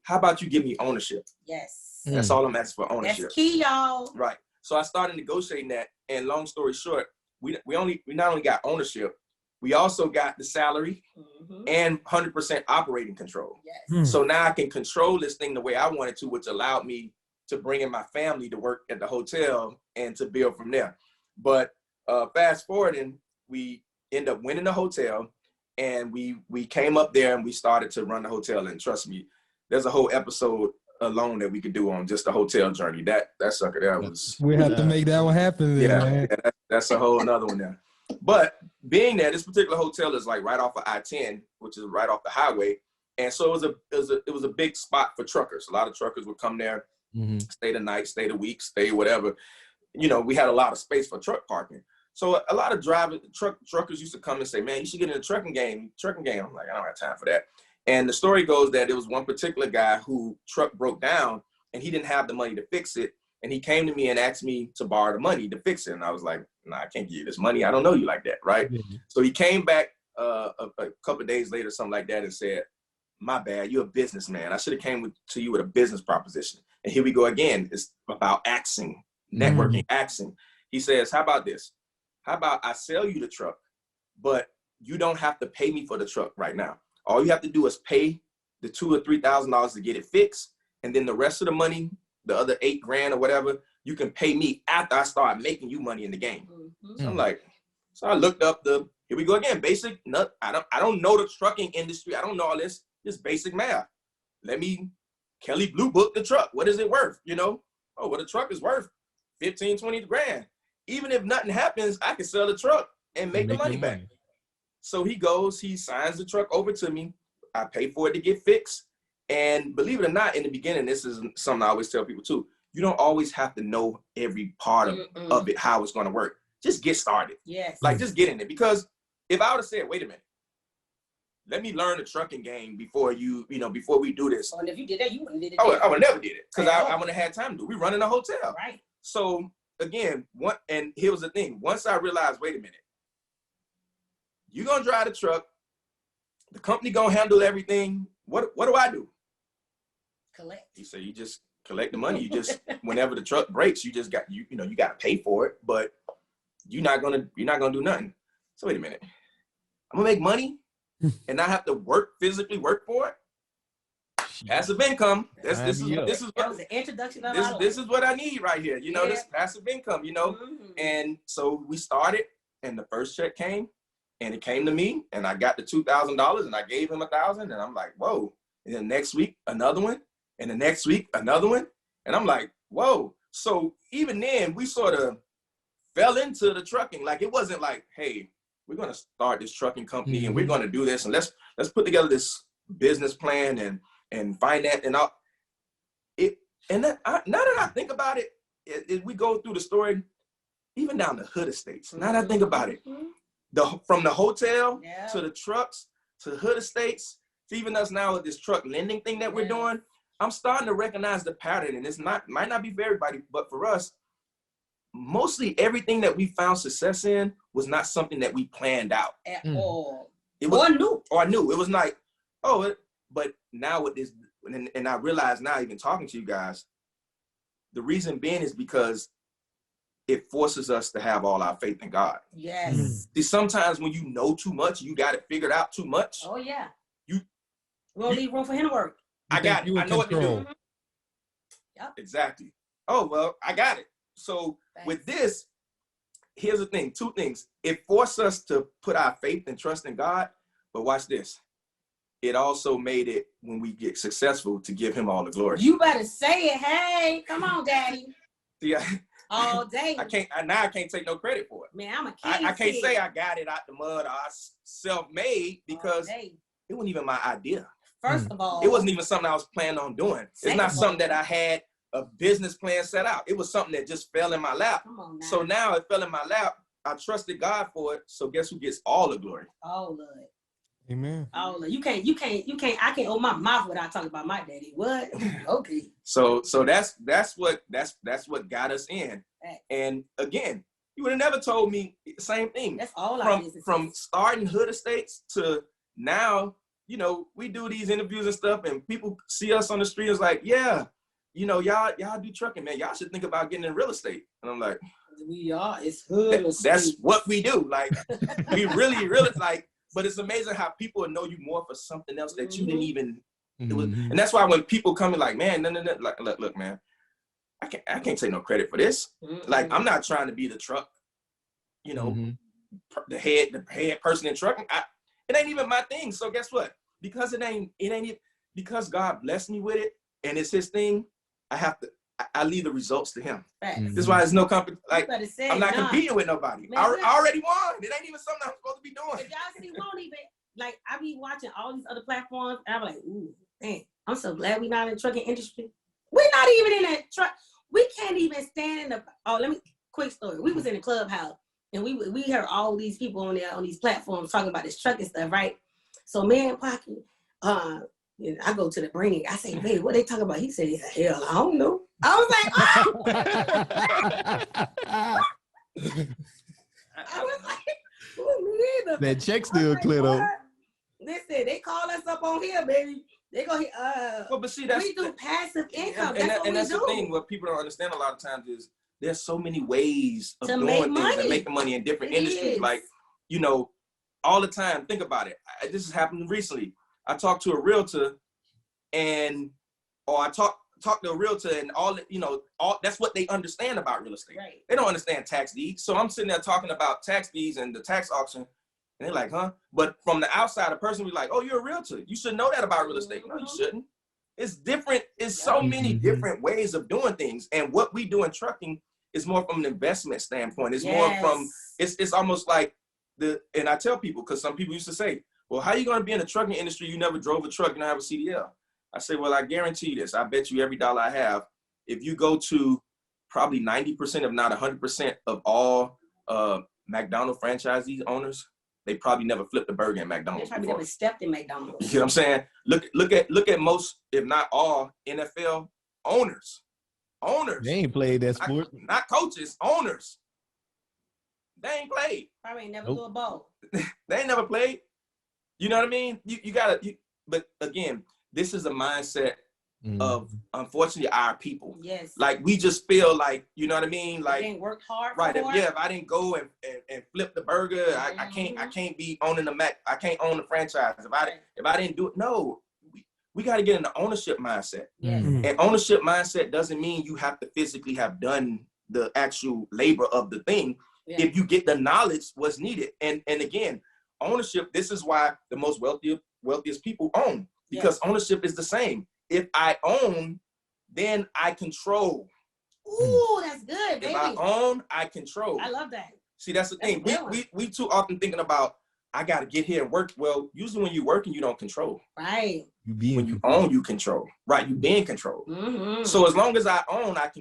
how about you give me ownership? Yes. That's all I'm asking for, ownership. That's key, y'all. Right. So I started negotiating that, and long story short, we not only got ownership, we also got the salary and 100% operating control. Yes. So now I can control this thing the way I wanted to, which allowed me to bring in my family to work at the hotel and to build from there. But fast forwarding, we end up winning the hotel, and we came up there and we started to run the hotel. And trust me, there's a whole episode alone that we could do on just the hotel journey. That sucker, that was. We have to make that one happen. Then, man. That's a whole another one there. But being that this particular hotel is like right off of I-10, which is right off the highway, and so it was a big spot for truckers. A lot of truckers would come there, stay the night, stay the week, stay whatever. We had a lot of space for truck parking. So a lot of truckers used to come and say, "Man, you should get in the trucking game." I'm like, I don't have time for that. And the story goes that there was one particular guy who truck broke down and he didn't have the money to fix it. And he came to me and asked me to borrow the money to fix it. And I was like, nah, I can't give you this money. I don't know you like that, right? So he came back a couple of days later, something like that, and said, my bad, you're a businessman. I should have came to you with a business proposition. And here we go again. It's about axing, networking, axing. He says, how about this? How about I sell you the truck, but you don't have to pay me for the truck right now. All you have to do is pay the $2,000 or $3,000 to get it fixed. And then the rest of the money, the other $8,000 or whatever, you can pay me after I start making you money in the game. So I'm like, so I looked up here we go again, basic, I don't know the trucking industry. I don't know all this, just basic math. Kelly Blue Book the truck. What is it worth? Oh, well, the truck is worth 15, 20 grand. Even if nothing happens, I can sell the truck and make the money back. So he signs the truck over to me. I pay for it to get fixed. And believe it or not, in the beginning, this is something I always tell people too. You don't always have to know every part of it, how it's going to work. Just get started. Yes. Like, just get in it. Because if I would have said, wait a minute, let me learn the trucking game before before we do this. Oh, and if you did that, you wouldn't did it. I would never did it because I wouldn't have had time to do it. We run in a hotel. Right. So again, and here was the thing. Once I realized, wait a minute, you're going to drive the truck. The company going to handle everything. What do I do? Collect. He said, you just collect the money. You just, whenever the truck breaks, you just got, you got to pay for it, but you're not going to do nothing. So wait a minute, I'm gonna make money and not have to physically work for it. Passive income. This is what the introduction of this is what I need right here. This passive income, And so we started, and the first check came, and it came to me, and I got the $2,000, and I gave him $1,000, and I'm like, whoa. And then next week, another one, and the next week, another one, and I'm like, whoa. So even then, we sort of fell into the trucking. Like, it wasn't like, hey, we're gonna start this trucking company, and we're gonna do this, and let's put together this business plan and finance and all. Now that I think about it, we go through the story, even down to HoodEstates. Now that I think about it, from the hotel to the trucks to HoodEstates to even us now with this truck lending thing that we're doing, I'm starting to recognize the pattern. And might not be for everybody, but for us, mostly everything that we found success in was not something that we planned out at all. It was I knew. It was like, but now with this, and I realize now, even talking to you guys, the reason being is because it forces us to have all our faith in God. Yes. See, sometimes when you know too much, you got it figured out too much. Oh yeah. We don't leave room for him to work. I got it. I know what to do. Yep. Exactly. Oh, well, I got it. So with this, here's the thing, two things. It forced us to put our faith and trust in God, but watch this. it also made it, when we get successful, to give him all the glory. You better say it. Hey, come on, Daddy. Yeah. All day. I can't take no credit for it. Man, I'm a kid. I can't say I got it out the mud or I self-made, because it wasn't even my idea. First of all, it wasn't even something I was planning on doing. It's not something that I had a business plan set out. It was something that just fell in my lap. Come on now. So now it fell in my lap. I trusted God for it. So guess who gets all the glory? All of it. Amen. All of it. You can't. I can't open my mouth without talking about my daddy. What? Okay. So that's what got us in. And again, you would have never told me the same thing. That's all from starting HoodEstates to now. You know, we do these interviews and stuff, and people see us on the street. It's like, yeah, you know, y'all do trucking, man. Y'all should think about getting in real estate. And I'm like, we are. It's hood. That's what we do. Like, we really, like. But it's amazing how people will know you more for something else that you didn't even. It was, and that's why when people come in, like, man, no, like, look, man, I can't take no credit for this. Like, I'm not trying to be the truck, you know, the head person in trucking. It ain't even my thing. So guess what? Because it ain't because God blessed me with it and it's his thing, I leave the results to him. This is why there's no like, I'm not competing with nobody. Man, I already won. It ain't even something I'm supposed to be doing. If y'all see, we don't even, like, I be watching all these other platforms and I'm like, ooh, dang, I'm so glad we not in the trucking industry. We're not even in that truck. We can't even stand in the, quick story. We was in the clubhouse. And we heard all these people on there on these platforms talking about this trucking stuff, right? So me and Paki, I go to the brain. I say, babe, what they talking about? He said, hell, I don't know. I was like, oh. I was like, me neither. That check still clear though. Listen, they call us up on here, baby. They go here. Well, but see, we do passive income. And that's the thing. What people don't understand a lot of times is there's so many ways of doing things and making money in different industries. Like, you know, all the time. Think about it. This has happened recently. I talked to a realtor, or I talked to a realtor, and all that's what they understand about real estate. Right. They don't understand tax deeds. So I'm sitting there talking about tax deeds and the tax auction, and they're like, huh? But from the outside, a person will be like, oh, you're a realtor. You should know that about real estate. No, you shouldn't. It's different. It's so many different ways of doing things. And what we do in trucking is more from an investment standpoint. It's more from, it's almost like and I tell people, because some people used to say, well, how are you going to be in the trucking industry? You never drove a truck, you don't have a CDL. I say, well, I guarantee you this. I bet you every dollar I have, if you go to probably 90%, if not 100% of all McDonald's franchisee owners, they probably never flipped a burger in McDonald's. They probably never stepped in McDonald's. You know what I'm saying? Look at most, if not all, NFL owners. They ain't played that sport. Not coaches, owners. They ain't played. Probably ain't never threw a ball. They ain't never played. You know what I mean? You gotta. But again, this is a mindset of, unfortunately, our people. Yes. Like, we just feel like, you know what I mean? Like, they didn't work hard. Right. If I didn't go and flip the burger, I can't be owning the Mac. I can't own the franchise. If I didn't do it, no. We got to get in the ownership mindset. Yes. And ownership mindset doesn't mean you have to physically have done the actual labor of the thing. Yeah. If you get the knowledge, what's needed. And again, ownership, this is why the most wealthiest people own, because ownership is the same. If I own, then I control. Ooh, that's good, baby. If I own, I control. I love that. See, that's the thing. We too often thinking about, I got to get here and work. Well, usually when you're working, you don't control. Right. When you own, you control. Right. You be in control. Mm-hmm. So as long as I own, I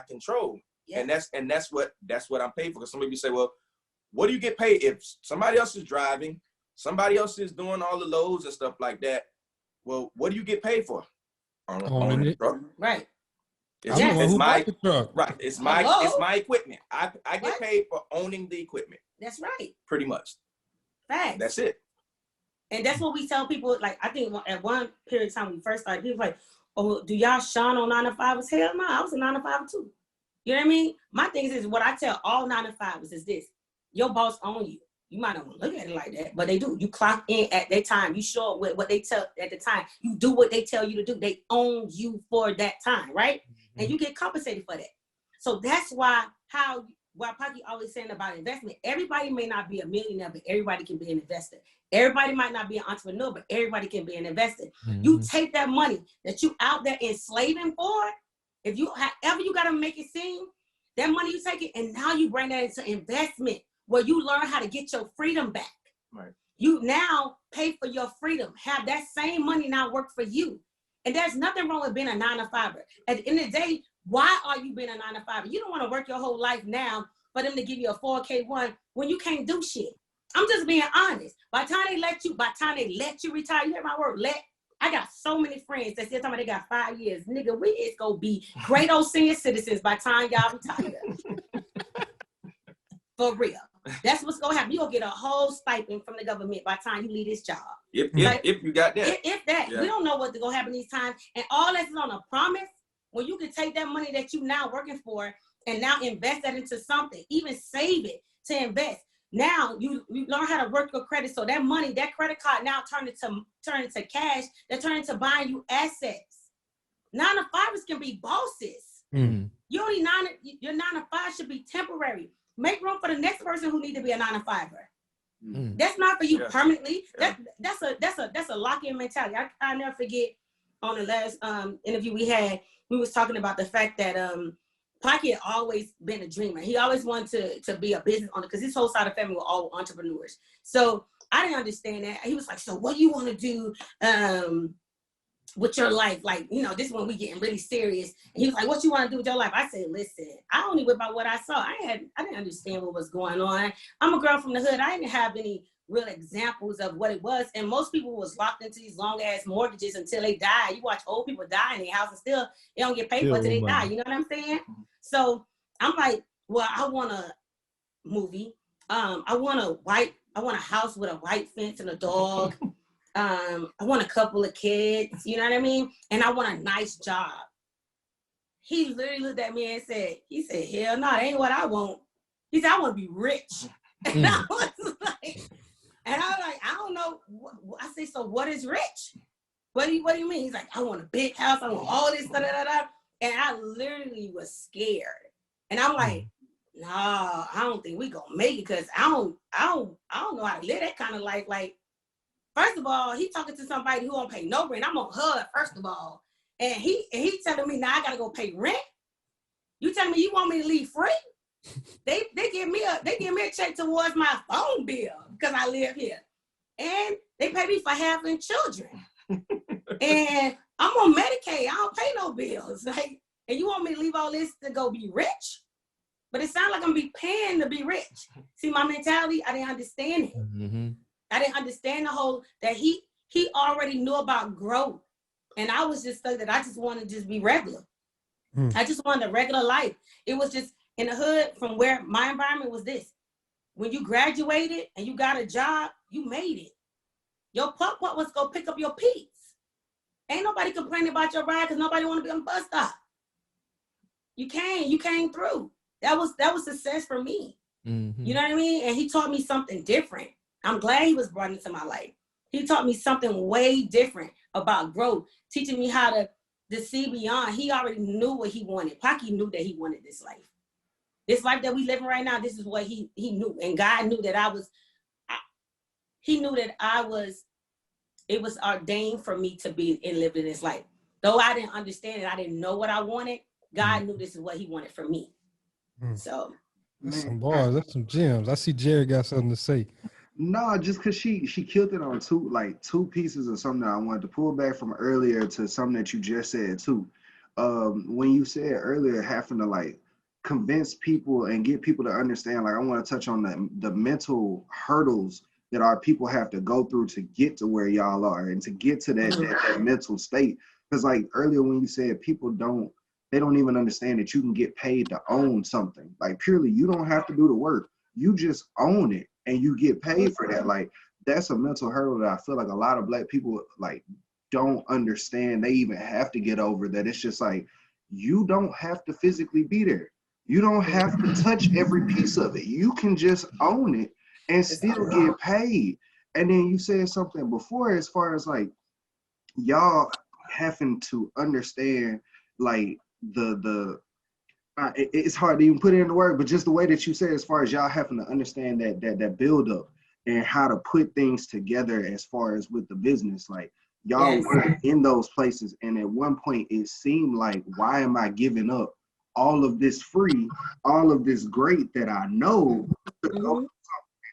control. Yes. And that's what I'm paid for. Because some of you say, well, what do you get paid if somebody else is driving, somebody else is doing all the loads and stuff like that? Well, what do you get paid for? Owning the truck. Right. It's my truck. Right. It's my equipment. I get paid for owning the equipment. That's right. Pretty much. Facts. That's it. And that's what we tell people. Like, I think at one period of time when we first started, people were like, oh, do y'all shine on 9-to-5ers? Hell no, I was a 9-to-5 too. You know what I mean? My thing is what I tell all 9-to-5ers is this: your boss own you. You might not want to look at it like that, but they do. You clock in at their time. You show up with what they tell at the time. You do what they tell you to do. They own you for that time, right? Mm-hmm. And you get compensated for that. So that's why how what Paki always saying about investment. Everybody may not be a millionaire, but everybody can be an investor. Everybody might not be an entrepreneur, but everybody can be an investor. You take that money that you out there enslaving for, if you however you got to make it seem, that money you take it, and now you bring that into investment where you learn how to get your freedom back. Right. You now pay for your freedom. Have that same money now work for you. And there's nothing wrong with being a 9-to-5. At the end of the day, why are you being a 9-to-5? You don't want to work your whole life now for them to give you a 4K1 when you can't do shit. I'm just being honest. By the time they let you retire, you hear my word, I got so many friends that still talking about they got 5 years. Nigga, we is gonna be great old senior citizens by the time y'all retire. For real. That's what's gonna happen. You're gonna get a whole stipend from the government by the time you leave this job. If you got that. If that. Yeah. We don't know what's gonna happen these times. And all that's on a promise, when you can take that money that you now working for and now invest that into something, even save it to invest. Now you learn how to work your credit. So that money, that credit card now turn into cash, that turn into buying you assets. 9-to-5ers can be bosses. Mm-hmm. Your 9-to-5 should be temporary. Make room for the next person who need to be a 9-to-5er. Mm-hmm. That's not for you permanently. Yeah. That's a lock-in mentality. I never forget on the last interview we was talking about the fact that Paki had always been a dreamer. He always wanted to be a business owner because his whole side of the family were all entrepreneurs. So I didn't understand that. He was like, so what do you want to do with your life? Like, this is when we getting really serious. And he was like, what you want to do with your life? I said, listen, I only went by what I saw. I didn't understand what was going on. I'm a girl from the hood. I didn't have any real examples of what it was. And most people was locked into these long ass mortgages until they die. You watch old people die in their house and still they don't get paid for it until they die. You know what I'm saying? So I'm like, well, I want a movie. I want a house with a white fence and a dog. I want a couple of kids, you know what I mean? And I want a nice job. He literally looked at me and said, hell no, that ain't what I want. He said, I want to be rich. And I was like, I don't know. I say, so what is rich? What do you mean? He's like, I want a big house. I want all this, da-da-da-da. And I literally was scared. And I'm like, nah, I don't think we gonna make it because I don't know how to live that kind of life. Like, first of all, he talking to somebody who don't pay no rent. I'm on HUD, first of all. And he telling me now I gotta go pay rent. You telling me you want me to leave free? They give me a check towards my phone bill because I live here. And they pay me for having children. And I'm on Medicaid. I don't pay no bills. Like, and you want me to leave all this to go be rich? But it sounds like I'm be paying to be rich. See my mentality? I didn't understand it. Mm-hmm. I didn't understand the whole that he already knew about growth. And I was just stuck that I just wanted to just be regular. I just wanted a regular life. It was just in the hood from where my environment was this. When you graduated and you got a job, you made it. Your pup was go pick up your peeps. Ain't nobody complaining about your ride because nobody want to be on the bus stop. You came through. That was success for me. Mm-hmm. You know what I mean? And he taught me something different. I'm glad he was brought into my life. He taught me something way different about growth, teaching me how to see beyond. He already knew what he wanted. Paki knew that he wanted this life. This life that we living right now, this is what he knew. And God knew that it was ordained for me to be and live in this life. Though I didn't understand it, I didn't know what I wanted, God knew this is what he wanted for me. So. That's some bars, that's some gems. I see Jerry got something to say. No, just because she killed it on two pieces of something that I wanted to pull back from earlier to something that you just said too. When you said earlier having to convince people and get people to understand, I want to touch on the mental hurdles that our people have to go through to get to where y'all are and to get to that mental state. Because earlier when you said people don't even understand that you can get paid to own something. Purely, you don't have to do the work. You just own it and you get paid for that. That's a mental hurdle that I feel like a lot of Black people don't understand. They even have to get over that. It's just you don't have to physically be there. You don't have to touch every piece of it. You can just own it and still get paid. And then you said something before as far as y'all having to understand the it's hard to even put it into work, but just the way that you said, as far as y'all having to understand that build up and how to put things together as far as with the business, like y'all were in those places. And at one point it seemed like, why am I giving up all of this free, all of this great that I know? It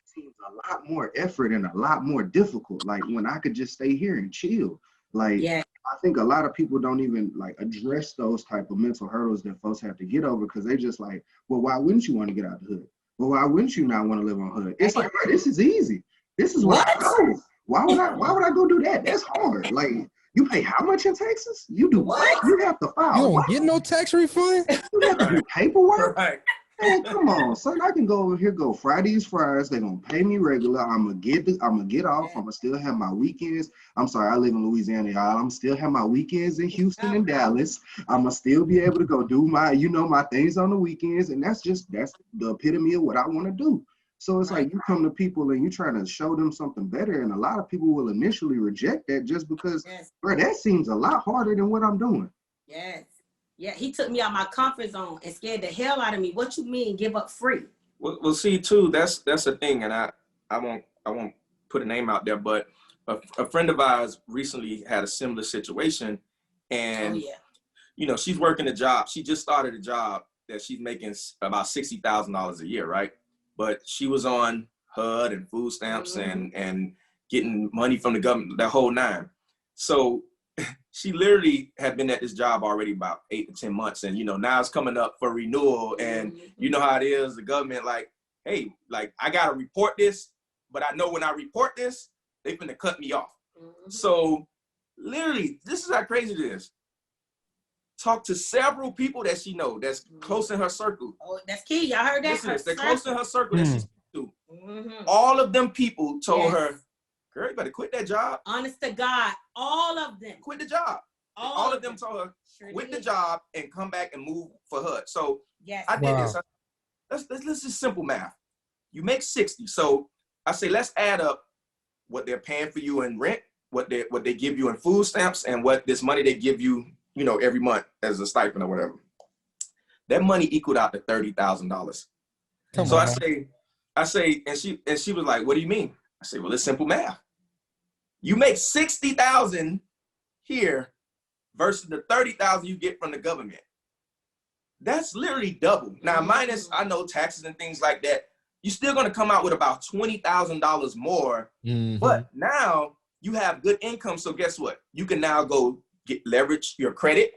seems a lot more effort and a lot more difficult. Like when I could just stay here and chill. Like, I think a lot of people don't even like address those type of mental hurdles that folks have to get over, because they just like, well, why wouldn't you want to get out the hood? Well, why wouldn't you not want to live on hood? It's like, bro, this is easy. This is what I know. Why would I go do that? That's hard. Like, you pay how much in Texas? You do what? You have to file. You don't get no tax refund? You have to do paperwork? Right. Man, come on, son. I can go over here, go Fridays, Fridays. They're gonna pay me regular. I'm gonna get off. I'm gonna still have my weekends. I'm sorry, I live in Louisiana, y'all. I'm still have my weekends in Houston and Dallas. I'm gonna still be able to go do my, my things on the weekends, and that's the epitome of what I want to do. So it's like you come to people and you try to show them something better, and a lot of people will initially reject that just because, bro, that seems a lot harder than what I'm doing. Yes. Yeah, he took me out my comfort zone and scared the hell out of me. What you mean, give up free? Well, see, too, that's the thing, and I won't put a name out there, but a friend of ours recently had a similar situation, and she's working a job. She just started a job that she's making about $60,000 a year, right? But she was on HUD and food stamps and getting money from the government, the whole nine. So she literally had been at this job already about 8 to 10 months. And, now it's coming up for renewal. And you know how it is, the government, like, hey, like, I got to report this, but I know when I report this, they finna cut me off. So literally, this is how crazy it is. Talk to several people that she know that's close in her circle. Oh, that's key. Y'all heard that? Listen, they're close in her circle that she's to. All of them people told her, girl, you better quit that job. Honest to God, all of them. Quit the job. All of them told her, quit the job and come back and move for HUD. So I did this. Let's just simple math. You make 60. So I say, let's add up what they're paying for you in rent, what they give you in food stamps, and what this money they give you, every month as a stipend or whatever. That money equaled out to $30,000. So I say, and she was like, what do you mean? I say, well, it's simple math. You make $60,000 here versus the $30,000 you get from the government. That's literally double. Now, minus, I know, taxes and things like that, you're still going to come out with about $20,000 more. But now you have good income. So guess what? You can now go leverage your credit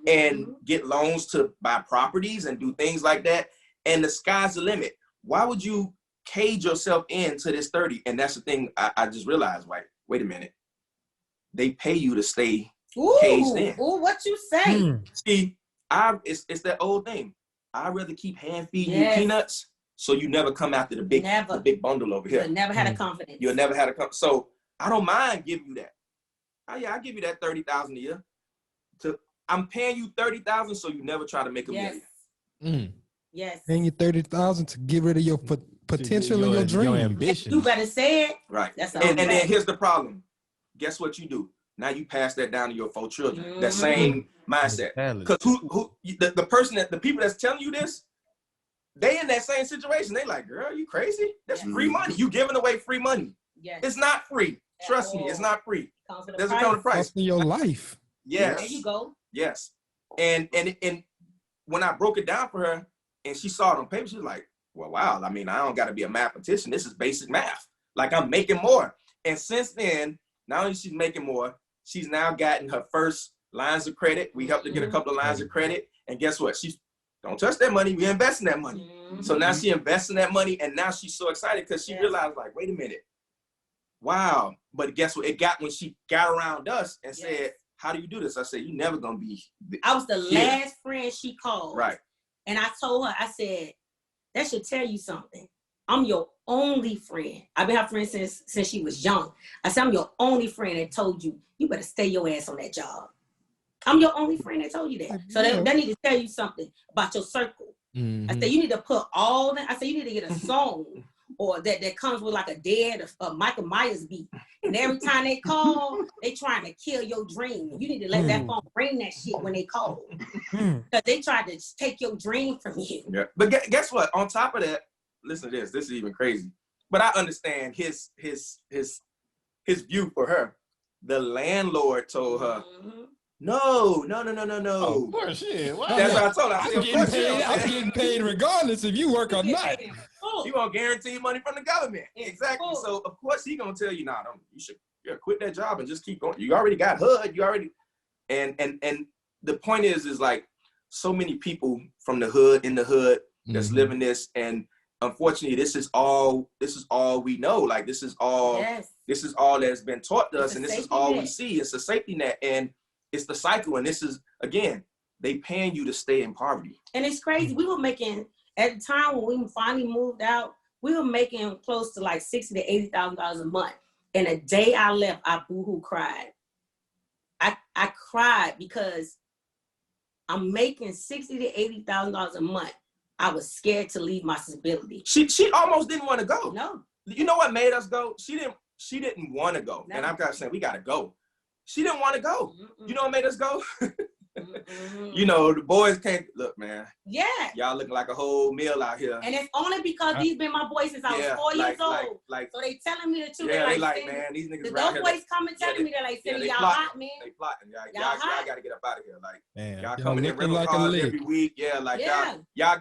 and get loans to buy properties and do things like that. And the sky's the limit. Why would you cage yourself into this 30? And that's the thing I just realized, like, wait a minute. They pay you to stay caged in. Ooh, what you say? See, it's that old thing. I'd rather keep hand feeding you peanuts so you never come after the big bundle over here. You'll never had a confidence. You'll never had a confidence. So I don't mind giving you that. I'll give you that $30,000 a year. I'm paying you $30,000 so you never try to make a million. Yes. Paying you $30,000 to get rid of your potential and your dream. Your ambition. You better say it. Right. And then here's the problem. Guess what you do? Now you pass that down to your 4 children. That same mindset. Because the people that's telling you this, they in that same situation. They like, girl, you crazy? That's free money. You giving away free money. Yes. It's not free. Trust me, it's not free. There's a counter price. Costing your life. Yes. There you go. Yes. And when I broke it down for her and she saw it on paper, she was like, well, wow. I mean, I don't got to be a mathematician. This is basic math. Like, I'm making more. And since then, not only she's making more, she's now gotten her first lines of credit. We helped her get a couple of lines of credit. And guess what? She's, don't touch that money. We invest in that money. So now she invests in that money. And now she's so excited because she realized, like, wait a minute. Wow. But guess what? It got when she got around us and said, how do you do this? I said, you never going to be. I was the last friend she called. Right. And I told her, I said, that should tell you something. I'm your only friend. I've been her friend since she was young. I said, I'm your only friend that told you, you better stay your ass on that job. I'm your only friend that told you that. So that need to tell you something about your circle. I said, you need to put all that. I said, you need to get a song or that comes with like a dead Michael Myers beat. And every time they call, they trying to kill your dream. You need to let that phone ring that shit when they call. Because they try to take your dream from you. Yeah. But guess what? On top of that, listen to this. This is even crazy. But I understand his view for her. The landlord told her, no. Oh, poor shit. Wow. That's what I told her. I said, I'm getting paid regardless if you work or not. You want guaranteed money from the government. Exactly. So of course he gonna tell you, you should quit that job and just keep going. You already got HUD. You already and the point is like so many people from the hood in the hood that's living this, and unfortunately this is all we know. Like this is all that's been taught to us, and this is all we see. It's a safety net, and it's the cycle. And this is again, they paying you to stay in poverty. And it's crazy. We were making at the time when we finally moved out, we were making close to like $60,000 to $80,000 a month. And the day I left, I boohoo cried. I cried because I'm making $60,000 to $80,000 a month. I was scared to leave my stability. She almost didn't want to go. No. You know what made us go? She didn't want to go. No. And I've got to say, we got to go. She didn't want to go. You know what made us go? You know, the boys can't look, man. Yeah. Y'all looking like a whole meal out here. And it's only because these been my boys since I was 4 years old. So they telling me the truth. Yeah, they like, man, these niggas the dope boys coming telling me they're like, y'all hot, man. They plotting. Y'all gotta get up out of here. Like, man, y'all coming in rental cars every week. Yeah, like y'all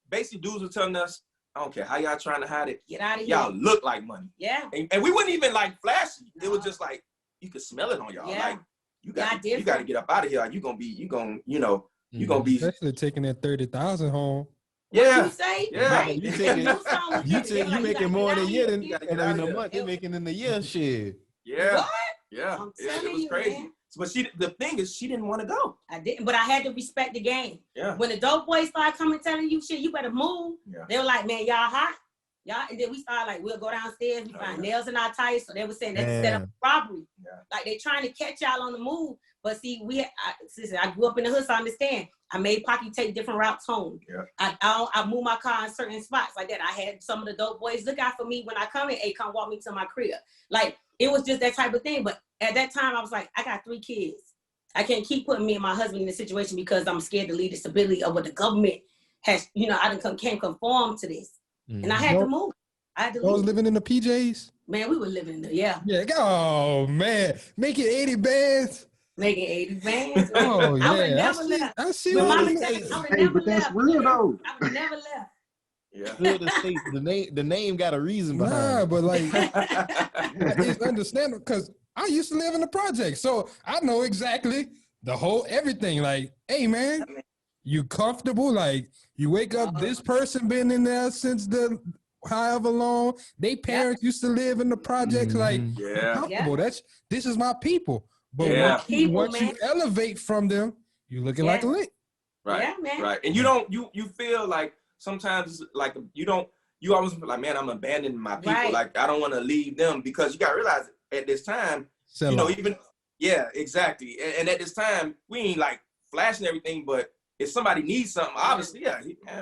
basically dudes were telling us, I don't care how y'all trying to hide it. Get out of here. Y'all look like money. Yeah. And we wouldn't even like flashy. It was just like, you could smell it on y'all. Yeah. Like, you got to get up out of here. You gonna be, especially taking that 30,000 home. Yeah. You say? Yeah. Right. You making more in a year than in a month. They making in a year, shit. Yeah. What? Yeah. It was crazy. Man. But the thing is, she didn't want to go. I didn't, but I had to respect the game. Yeah. When the dope boys started coming telling you shit, you better move. Yeah. They were like, man, y'all hot. Y'all, and then we started like, we'll go downstairs, we find nails in our tires. So they were saying that's set up robbery. Yeah. Like they trying to catch y'all on the move. But see, I grew up in the hood, so I understand. I made Paki take different routes home. Yeah. I moved my car in certain spots like that. I had some of the dope boys look out for me when I come in. Hey, come walk me to my crib. Like it was just that type of thing. But at that time, I was like, I got 3 kids. I can't keep putting me and my husband in this situation because I'm scared to leave the stability of what the government has. I can't conform to this. And I had to move. I had to leave. I was living in the PJs? Man, we were living in the, yeah. Oh, man. Making 80 bands. Making 80 bands. Oh, yeah. I would never left. I see but that's real, though. I would never left. Yeah. The name got a reason behind it. But like, it's understandable because I used to live in the project. So I know exactly everything. Like, hey, man, you comfortable? Like, you wake up, this person been in there since however long. They parents used to live in the projects. Like, comfortable. This is my people. But once you elevate from them, you looking like a lick. Right. Yeah, man. Right. And you feel like sometimes like you always feel like, man, I'm abandoning my people. Right. Like I don't want to leave them because you gotta realize at this time, exactly. And at this time, we ain't like flashing everything, but if somebody needs something, obviously,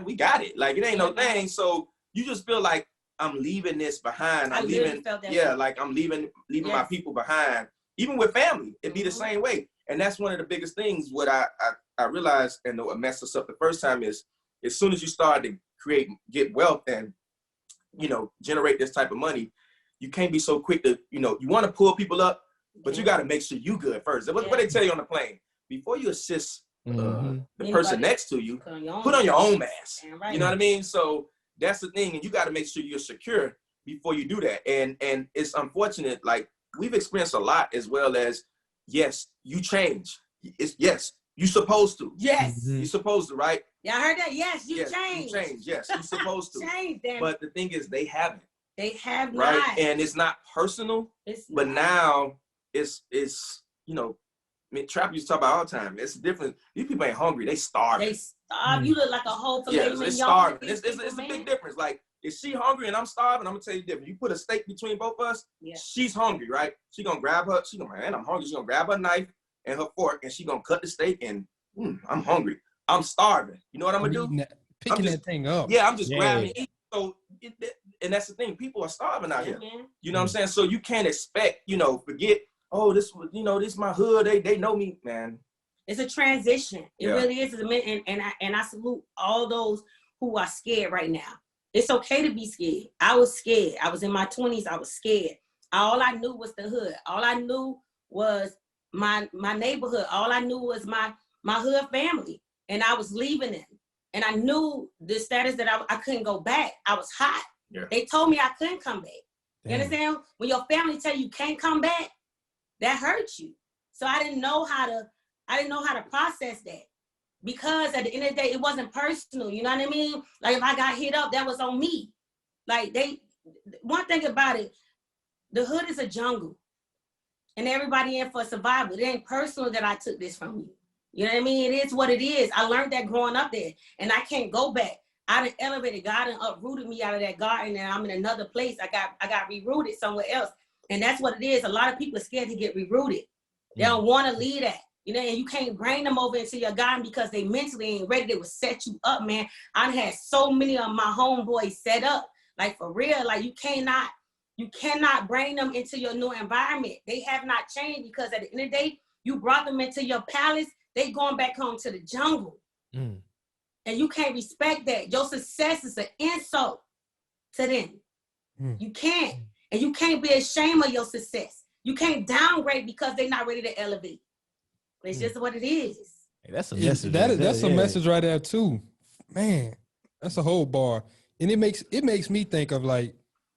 we got it. Like it ain't no thing. So you just feel like I'm leaving this behind. I'm leaving my people behind. Even with family, it'd be the same way. And that's one of the biggest things what I realized and what messed us up the first time is as soon as you start to get wealth and, generate this type of money, you can't be so quick to, you want to pull people up, but you got to make sure you good first. What they tell you on the plane, before you assist the person next to you, put on your own mask. You know what I mean? So that's the thing. And you got to make sure you're secure before you do that. And it's unfortunate, like, we've experienced a lot as well as, yes, you change. You're supposed to. Yes. You're supposed to, right? Y'all heard that? Yes, you change. You change, yes, you're supposed to. Change, damn. But the thing is, they haven't. They have right? not. And it's not personal, but now it's Trap used to talk about all the time. It's different. These people ain't hungry. They starving. They starve. You look like a whole filet mignon. They're starving. It's a big difference. Like, if she hungry and I'm starving, I'm gonna tell you different. You put a steak between both of us, she's hungry, right? She gonna grab her, man, I'm hungry. She's gonna grab her knife and her fork and she gonna cut the steak and I'm hungry. I'm starving. You know what I'm gonna do? Picking that thing up. Yeah, I'm just grabbing it. So and that's the thing, people are starving out here. Man. You know what I'm saying? So you can't expect, forget, oh, this is my hood. They know me, man. It's a transition. It really is. And I salute all those who are scared right now. It's okay to be scared. I was scared. I was in my 20s. I was scared. All I knew was the hood. All I knew was my neighborhood. All I knew was my hood family. And I was leaving them. And I knew the status that I couldn't go back. I was hot. Yeah. They told me I couldn't come back. Damn. You understand? When your family tell you can't come back, that hurts you. So I didn't know how to process that. Because at the end of the day, it wasn't personal. You know what I mean? Like if I got hit up, that was on me. Like one thing about it, the hood is a jungle. And everybody in for survival. It ain't personal that I took this from you. You know what I mean? It is what it is. I learned that growing up there. And I can't go back. I done elevated. God done uprooted me out of that garden and I'm in another place. I got rerouted somewhere else. And that's what it is. A lot of people are scared to get rerouted. They don't want to leave that. And you can't bring them over into your garden because they mentally ain't ready. They will set you up, man. I had so many of my homeboys set up. Like for real, like you cannot bring them into your new environment. They have not changed because at the end of the day, you brought them into your palace. They going back home to the jungle. And you can't respect that. Your success is an insult to them. You can't. And you can't be ashamed of your success. You can't downgrade because they're not ready to elevate. It's just what it is. Hey, that's a message. That's a message right there too. Man, that's a whole bar. And it makes me think of like,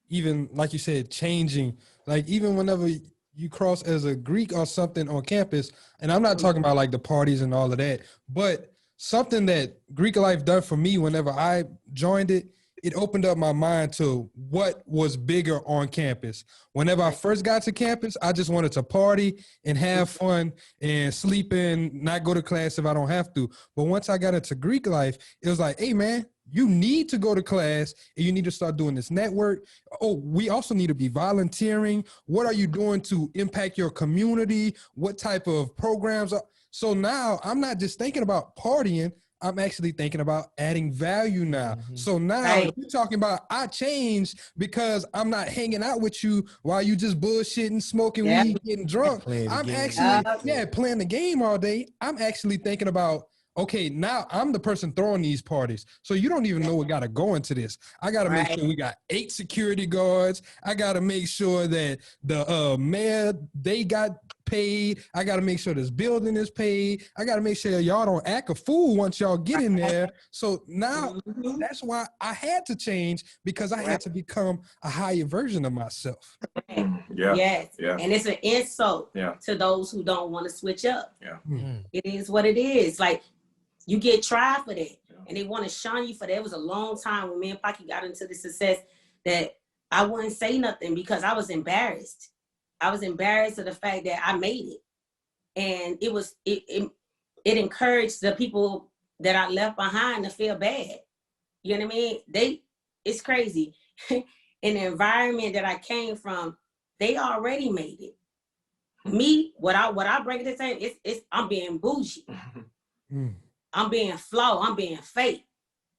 even like you said, changing, like even whenever you cross as a Greek or something on campus, and I'm not talking about like the parties and all of that, but something that Greek life done for me whenever I joined it, it opened up my mind to what was bigger on campus. Whenever I first got to campus, I just wanted to party and have fun and sleep in, not go to class if I don't have to. But once I got into Greek life, it was like, hey man, you need to go to class and you need to start doing this network. Oh, we also need to be volunteering. What are you doing to impact your community? What type of programs? So now I'm not just thinking about partying. I'm actually thinking about adding value now. So now you're talking about I changed because I'm not hanging out with you while you just bullshitting, smoking weed, getting drunk. I'm actually playing the game all day. I'm actually thinking about, okay, now I'm the person throwing these parties. So you don't even know what got to go into this. I got to make sure we got 8 security guards. I got to make sure that the mayor, they got paid. I got to make sure this building is paid. I got to make sure y'all don't act a fool once y'all get in there. So now that's why I had to change, because I had to become a higher version of myself. Yes. And it's an insult to those who don't want to switch up. It is what it is. Like, you get tried for that, and they want to shun you for that. It was a long time when me and Paki got into the success that I wouldn't say nothing because I was embarrassed. I was embarrassed of the fact that I made it, and it encouraged the people that I left behind to feel bad. You know what I mean? It's crazy. In the environment that I came from, they already made it. Me, what I bring to the table, I'm being bougie. I'm being flawed. I'm being fake.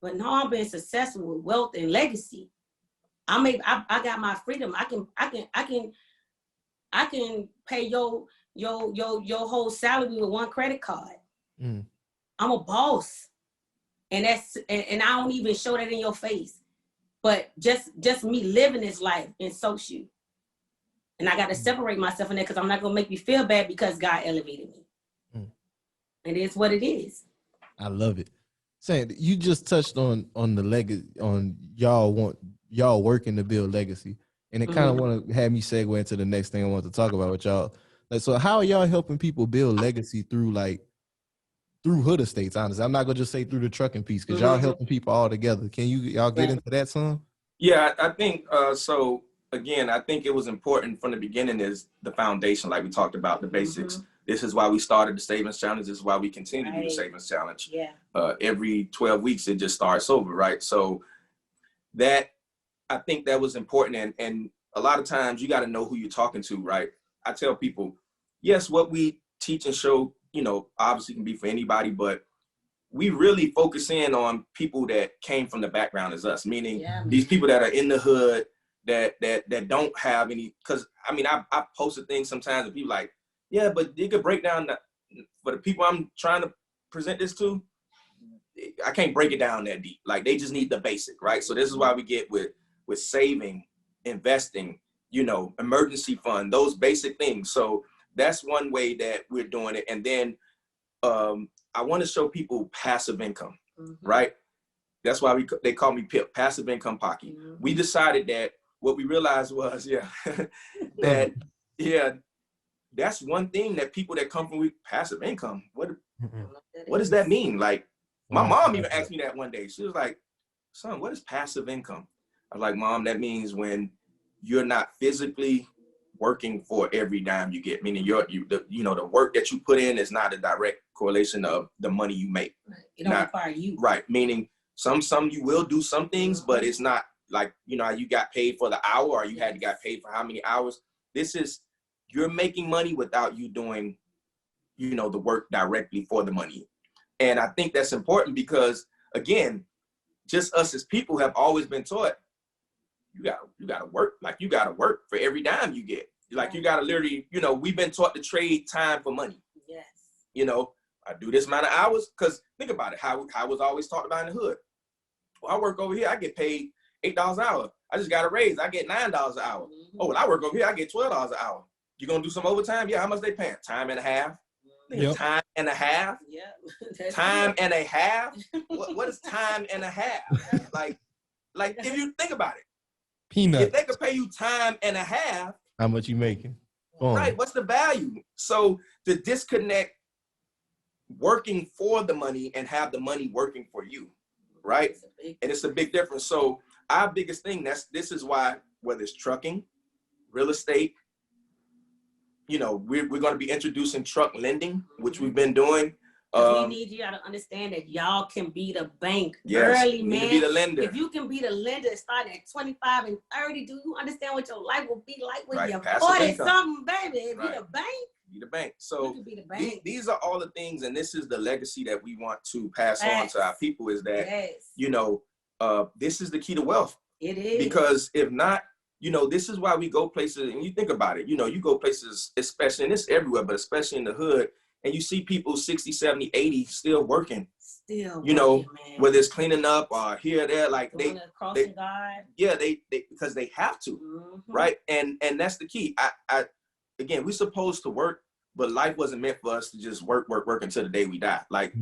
But no, I'm being successful with wealth and legacy. I got my freedom. I can pay your whole salary with one credit card. I'm a boss. And I don't even show that in your face. But just me living this life insults you. And I got to separate myself from that because I'm not going to make you feel bad because God elevated me. It is what it is. I love it. Sandy, you just touched on the legacy, on y'all working to build legacy. And it kind of want to have me segue into the next thing I want to talk about with y'all. Like, so how are y'all helping people build legacy through HoodEstates, honestly? I'm not going to just say through the trucking piece because y'all helping people all together. Can y'all get into that some? Yeah, I think so. Again, I think it was important from the beginning is the foundation, like we talked about, the basics. This is why we started the Savings Challenge. This is why we continue to do the Savings Challenge. Every 12 weeks, it just starts over, right? So that, I think that was important. And a lot of times you got to know who you're talking to, right? I tell people, yes, what we teach and show, obviously can be for anybody, but we really focus in on people that came from the background as us, meaning these people that are in the hood that don't have any, because I mean, I posted things sometimes and people like, yeah, but you could break down for the people I'm trying to present this to, I can't break it down that deep. Like they just need the basic, right? So this is why we get with saving, investing, you know, emergency fund, those basic things. So that's one way that we're doing it. And then I want to show people passive income, right? That's why they call me PIP, passive income Paki. We decided that what we realized was, that, that's one thing that people that come from passive income, what does that mean? Like, my mom even asked me that one day. She was like, son, what is passive income? I was like, Mom, that means when you're not physically working for every dime you get, meaning the work that you put in is not a direct correlation of the money you make. Right. It don't require you. Right, meaning some you will do some things, but it's not like, you know, you got paid for the hour or you got paid for how many hours. This is, you're making money without you doing, you know, the work directly for the money. And I think that's important because, again, just us as people have always been taught, you gotta work. Like, you gotta work for every dime you get. Like, you gotta literally, you know, we've been taught to trade time for money. Yes. You know, I do this amount of hours, because think about it, how I was always talked about in the hood. Well, I work over here, I get paid $8 an hour. I just got a raise, I get $9 an hour. Oh, well, I work over here, I get $12 an hour. You gonna do some overtime? Yeah, how much they paying? Time and a half. Time and a half. Yeah. Time and a half. What is time and a half? Like if you think about it, peanuts. If they could pay you time and a half, how much you making? Right. What's the value? So the disconnect working for the money and have the money working for you, right? And it's a big difference. So our biggest thing, this is why, whether it's trucking, real estate, you know, we're going to be introducing truck lending, which we've been doing. We need y'all to understand that y'all can be the bank early, man. To be the lender. If you can be the lender starting at 25 and 30, do you understand what your life will be like when you're 40-something, baby? If you're the bank. Be the bank. So be the bank. These are all the things, and this is the legacy that we want to pass on to our people, is that, you know, this is the key to wealth. It is. Because if not, you know, this is why we go places, and you think about it, you know, you go places, especially, and it's everywhere, but especially in the hood, and you see people 60, 70, 80 still working. You know, man. Whether it's cleaning up or here or there, like they because they have to, right? And that's the key. Again, we're supposed to work, but life wasn't meant for us to just work until the day we die. Like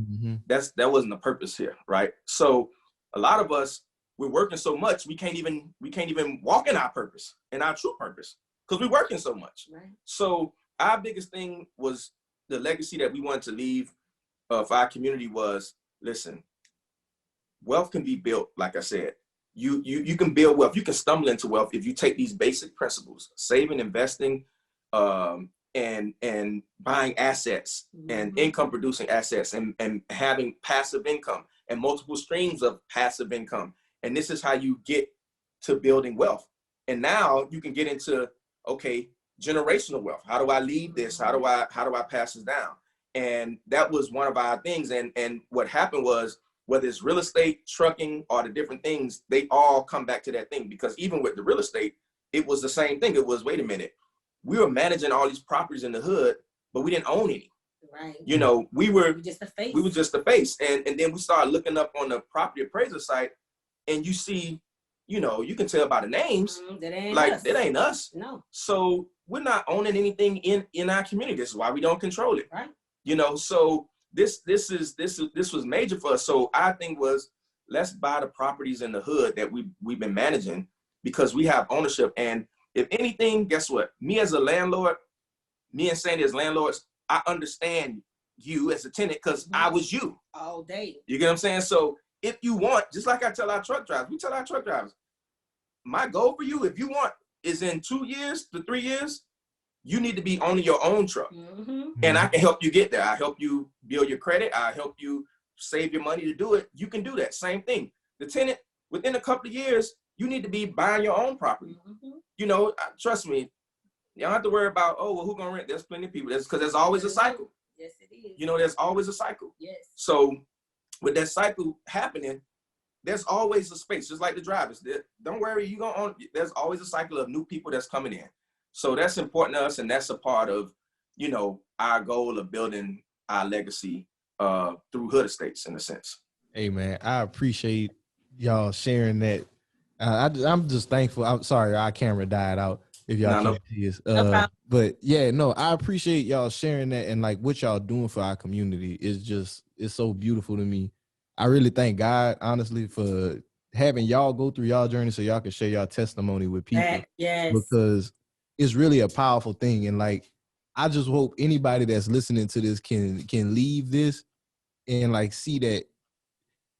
that wasn't the purpose here, right? So a lot of us, we're working so much we can't even walk in our purpose, in our true purpose, because we're working so much. Right. So our biggest thing was the legacy that we wanted to leave for our community was, listen, wealth can be built. Like I said, you can build wealth. You can stumble into wealth if you take these basic principles: saving, investing, and buying assets and income producing assets, and having passive income and multiple streams of passive income. And this is how you get to building wealth. And now you can get into, okay, generational wealth. How do I leave this? How do I pass this down? And that was one of our things. And what happened was, whether it's real estate, trucking, or the different things, they all come back to that thing. Because even with the real estate, it was the same thing. It was, wait a minute, we were managing all these properties in the hood, but we didn't own any. Right. You know, we were just the face. We were just the face. And then we started looking up on the property appraiser site, and you see, you know, you can tell by the names, that ain't like, us. that ain't us. No. So we're not owning anything in our community. This is why we don't control it. Right. You know, so this was major for us. So our thing was, let's buy the properties in the hood that we've been managing, because we have ownership. And if anything, guess what? Me as a landlord, me and Sandy as landlords, I understand you as a tenant, because I was you. All day. You get what I'm saying? So if you want, just like I tell our truck drivers, we tell our truck drivers, my goal for you, if you want, is in 2 years to 3 years, you need to be owning your own truck. And I can help you get there. I help you build your credit. I help you save your money to do it. You can do that. Same thing. The tenant, within a couple of years, you need to be buying your own property. You know, trust me, you don't have to worry about, oh, well, who's going to rent? There's plenty of people. Because there's always a cycle. Yes, it is. You know, there's always a cycle. Yes. So with that cycle happening, there's always a space, just like the drivers. Don't worry, there's always a cycle of new people that's coming in. So that's important to us, and that's a part of, you know, our goal of building our legacy through HoodEstates, in a sense. Hey man, I appreciate y'all sharing that. I'm just thankful. I'm sorry our camera died out. If y'all can't see us, but yeah, no, I appreciate y'all sharing that, and like what y'all doing for our community it's so beautiful to me. I really thank God, honestly, for having y'all go through y'all journey so y'all can share y'all testimony with people. Yes. Because it's really a powerful thing, and like I just hope anybody that's listening to this can leave this and like see that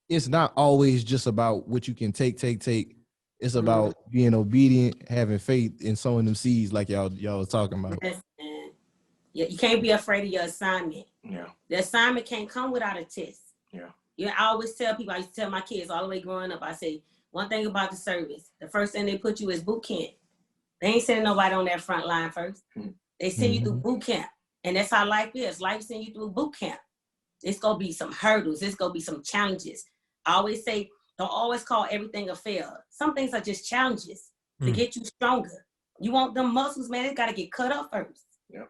it's not always just about what you can take. It's about being obedient, having faith, and sowing them seeds like y'all was talking about. Yes, man. Yeah, you can't be afraid of your assignment. Yeah. The assignment can't come without a test. Yeah. Yeah, I always tell people, I used to tell my kids all the way growing up, I say, one thing about the service, the first thing they put you is boot camp. They ain't sending nobody on that front line first. They send you through boot camp. And that's how life is. Life sends you through boot camp. It's going to be some hurdles. It's going to be some challenges. I always say, don't always call everything a fail. Some things are just challenges to get you stronger. You want them muscles, man, it's got to get cut up first. Yep.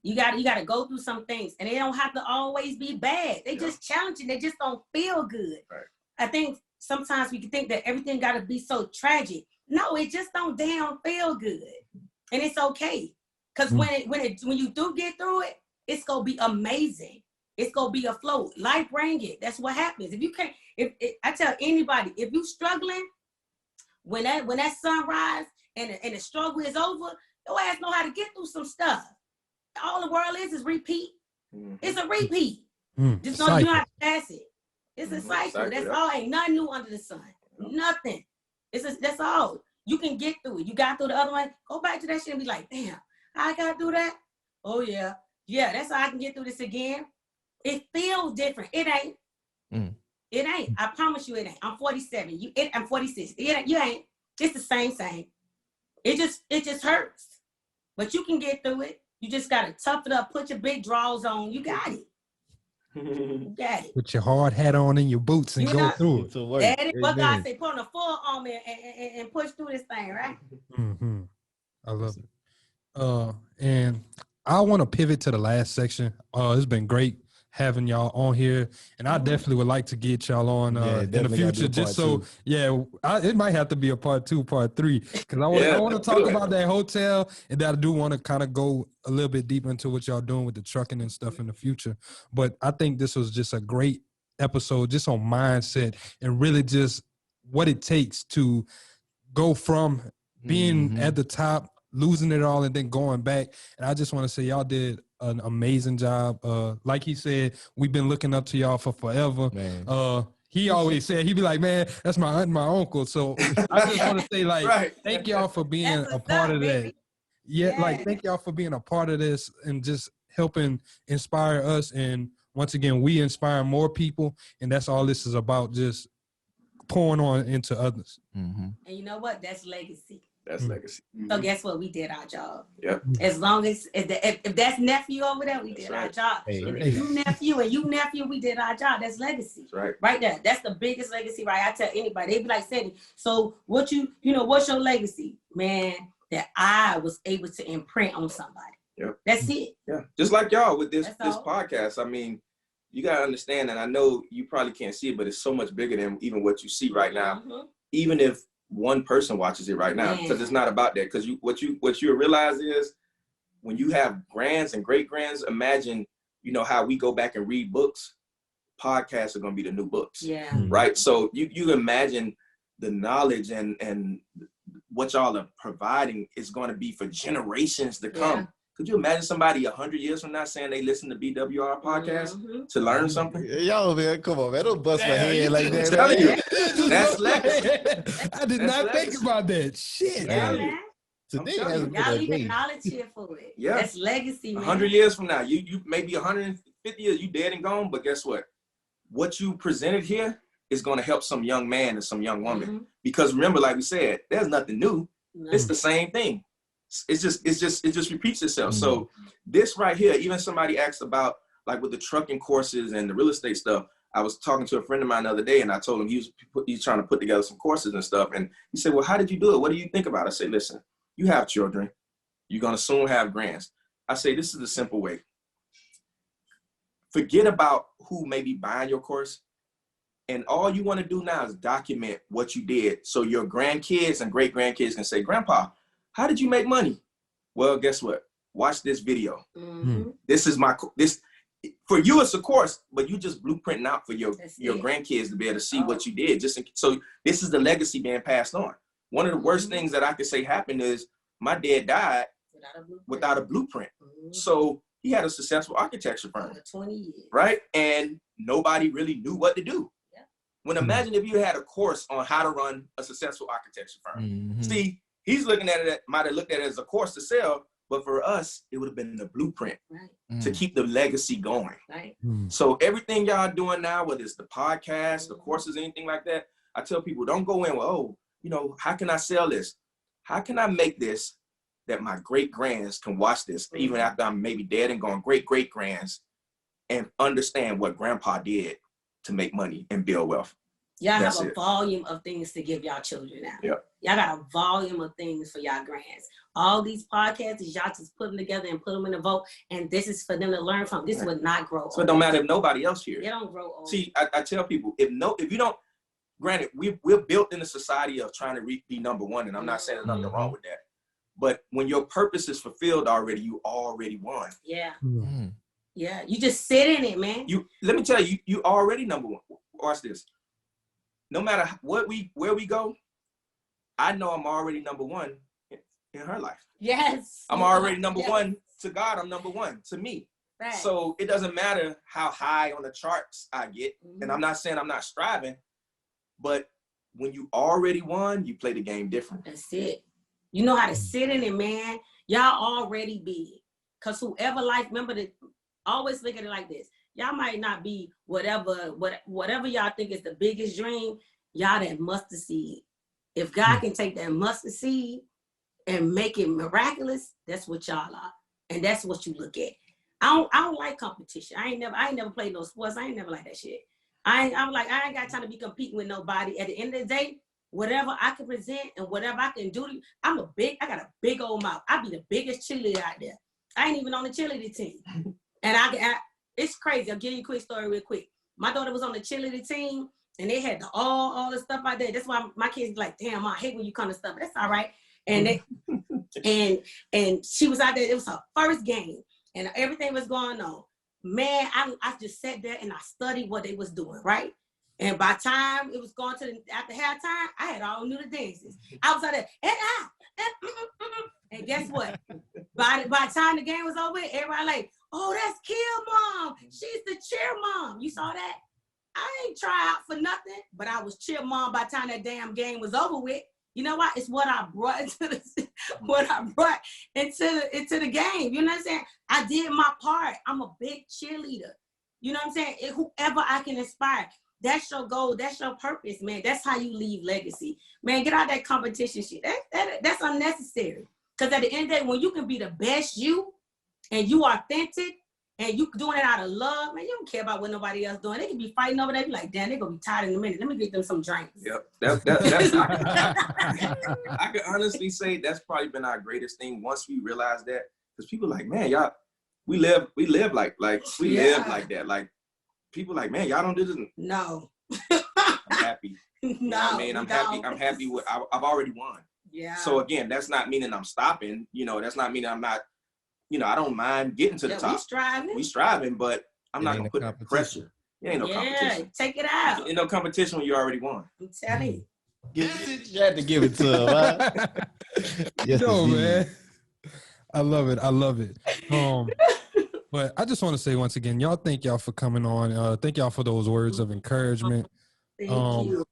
You got to go through some things, and they don't have to always be bad. They just challenging. They just don't feel good. Right. I think sometimes we can think that everything got to be so tragic. No, it just don't damn feel good, and it's okay. Cause when you do get through it, it's gonna be amazing. It's gonna be a flow. Life bring it. That's what happens. If you can't, I tell anybody, if you struggling, when that sunrise and the struggle is over, your ass know how to get through some stuff. All the world is repeat. It's a repeat. Just know you know how to pass it. It's a cycle. That's all. Ain't nothing new under the sun. Nothing. That's all. You can get through it. You got through the other one. Go back to that shit and be like, damn, I got through that. Oh yeah. Yeah, that's how I can get through this again. It feels different. It ain't. It ain't. I promise you it ain't. I'm 47. I'm 46. You ain't. It's the same. It just hurts. But you can get through it. You just gotta tough it up, put your big drawers on. You got it. You got it. Put your hard hat on and your boots and go through it. That is what God said, put on a full armor and push through this thing, right? I love it. And I want to pivot to the last section. It's been great having y'all on here, and I definitely would like to get y'all on in the future, just so it might have to be a part 2, part 3, because I want to talk about that hotel, and I do want to kind of go a little bit deeper into what y'all doing with the trucking and stuff in the future. But I think this was just a great episode just on mindset and really just what it takes to go from being at the top, losing it all, and then going back. And I just want to say y'all did an amazing job. Like he said, we've been looking up to y'all for forever. He always said, he'd be like, man, that's my aunt and my uncle. So I just want to say, like, thank y'all for being a part of that. Like, thank y'all for being a part of this and just helping inspire us. And once again, we inspire more people. And that's all this is about, just pouring on into others. And you know what? That's legacy. That's legacy. So guess what? We did our job. Yep. As long as if that's nephew over there, we did our job. If you nephew, we did our job. That's legacy. That's right there. That's the biggest legacy, right? I tell anybody, they be like, Sandy, so what's your legacy? Man, that I was able to imprint on somebody. Yep. That's it. Yeah. Just like y'all with this podcast. I mean, you gotta understand, and I know you probably can't see it, but it's so much bigger than even what you see right now. Even if one person watches it right now, because it's not about that. Because what you realize is when you have grands and great grands, imagine how we go back and read books. Podcasts are going to be the new books, right? So you imagine the knowledge and what y'all are providing is going to be for generations to come. Could you imagine somebody 100 years from now saying they listen to BWR Podcast to learn something? Yo, man, come on, man. Don't bust my head like that. I'm telling you, that's legacy. I did not think about that. Shit. Today y'all leaving knowledge here for it. Yeah. That's legacy, man. 100 years from now, you maybe 150 years, you dead and gone, but guess what? What you presented here is going to help some young man and some young woman. Because remember, like we said, there's nothing new. It's the same thing. It just repeats itself. So this right here, even somebody asked about like with the trucking courses and the real estate stuff, I was talking to a friend of mine the other day, and I told him he's trying to put together some courses and stuff. And he said, well, how did you do it? What do you think about it? I say, listen, you have children. You're going to soon have grands. I say, this is the simple way. Forget about who may be buying your course. And all you want to do now is document what you did so your grandkids and great-grandkids can say, Grandpa, how did you make money? Well, guess what? Watch this video. Mm-hmm. This is for you, it's a course, but you just blueprinting out for your grandkids to be able to see what you did. So this is the legacy being passed on. One of the worst things that I could say happened is my dad died without a blueprint. Mm-hmm. So he had a successful architecture firm for 20 years, right? And nobody really knew what to do. Yeah. When imagine if you had a course on how to run a successful architecture firm. Mm-hmm. See, he's looking at it, might have looked at it as a course to sell, but for us, it would have been the blueprint to keep the legacy going. Right. So everything y'all doing now, whether it's the podcast, the courses, anything like that, I tell people, don't go in with, oh, how can I sell this? How can I make this that my great-grands can watch this, even after I'm maybe dead and gone, great-great-grands, and understand what Grandpa did to make money and build wealth. Y'all have a volume of things to give y'all children now. Yep. Y'all got a volume of things for y'all grands. All these podcasts, y'all just put them together and put them in a vote, and this is for them to learn from. This would not grow old. So it don't matter if nobody else hears. It don't grow old. See, I tell people, if you don't, granted, we're built in a society of trying to be number one, and I'm not saying there's nothing wrong with that. But when your purpose is fulfilled already, you already won. Yeah. Mm-hmm. Yeah. You just sit in it, man. Let me tell you, you already number one. Watch this. No matter where we go, I know I'm already number one in her life. Yes. I'm already number one to God. I'm number one to me. Right. So it doesn't matter how high on the charts I get. Mm-hmm. And I'm not saying I'm not striving, but when you already won, you play the game different. That's it. You know how to sit in it, man. Y'all already big. Because whoever remember to always look at it like this. Y'all might not be whatever y'all think is the biggest dream, y'all that mustard seed. If God can take that mustard seed and make it miraculous, that's what y'all are. And that's what you look at. I don't like competition. I ain't never played no sports. I ain't never like that shit. I ain't got time to be competing with nobody. At the end of the day, whatever I can present and whatever I can do, I got a big old mouth. I be the biggest cheerleader out there. I ain't even on the cheerleader team. And it's crazy. I'll give you a quick story real quick. My daughter was on the cheerleader team and they had all the stuff out there. That's why my kids like, damn, I hate when you come to stuff. That's all right. And and she was out there. It was her first game and everything was going on. Man, I just sat there and I studied what they was doing, right? And by the time it was going after halftime, I had all knew the dances. I was out there, and guess what? By the time the game was over, everybody like, oh, that's Kill Mom. She's the cheer mom. You saw that? I ain't try out for nothing, but I was cheer mom by the time that damn game was over with. You know what? It's what I brought into the game. You know what I'm saying? I did my part. I'm a big cheerleader. You know what I'm saying? Whoever I can inspire. That's your goal. That's your purpose, man. That's how you leave legacy. Man, get out that competition shit. That's unnecessary. Because at the end of the day, when you can be the best you and you authentic and you doing it out of love, man, you don't care about what nobody else doing. They can be fighting over that. Be like, damn, they're going to be tired in a minute. Let me get them some drinks. Yep. That's I can honestly say that's probably been our greatest thing once we realized that. Because people like, man, y'all, we live live like that. Like, people like, man, y'all don't do this. No. I'm happy. You know what I mean? I'm happy with, I've already won. Yeah. So again, that's not meaning I'm stopping. That's not meaning I'm not, I don't mind getting to the top. We striving, but I'm not going to put the pressure. It ain't no competition. Take it out. Ain't no competition when you already won. I'm telling you. You had to give it to him, huh? Yes, man. I love it. But I just want to say once again, y'all, thank y'all for coming on. Thank y'all for those words of encouragement. Thank you.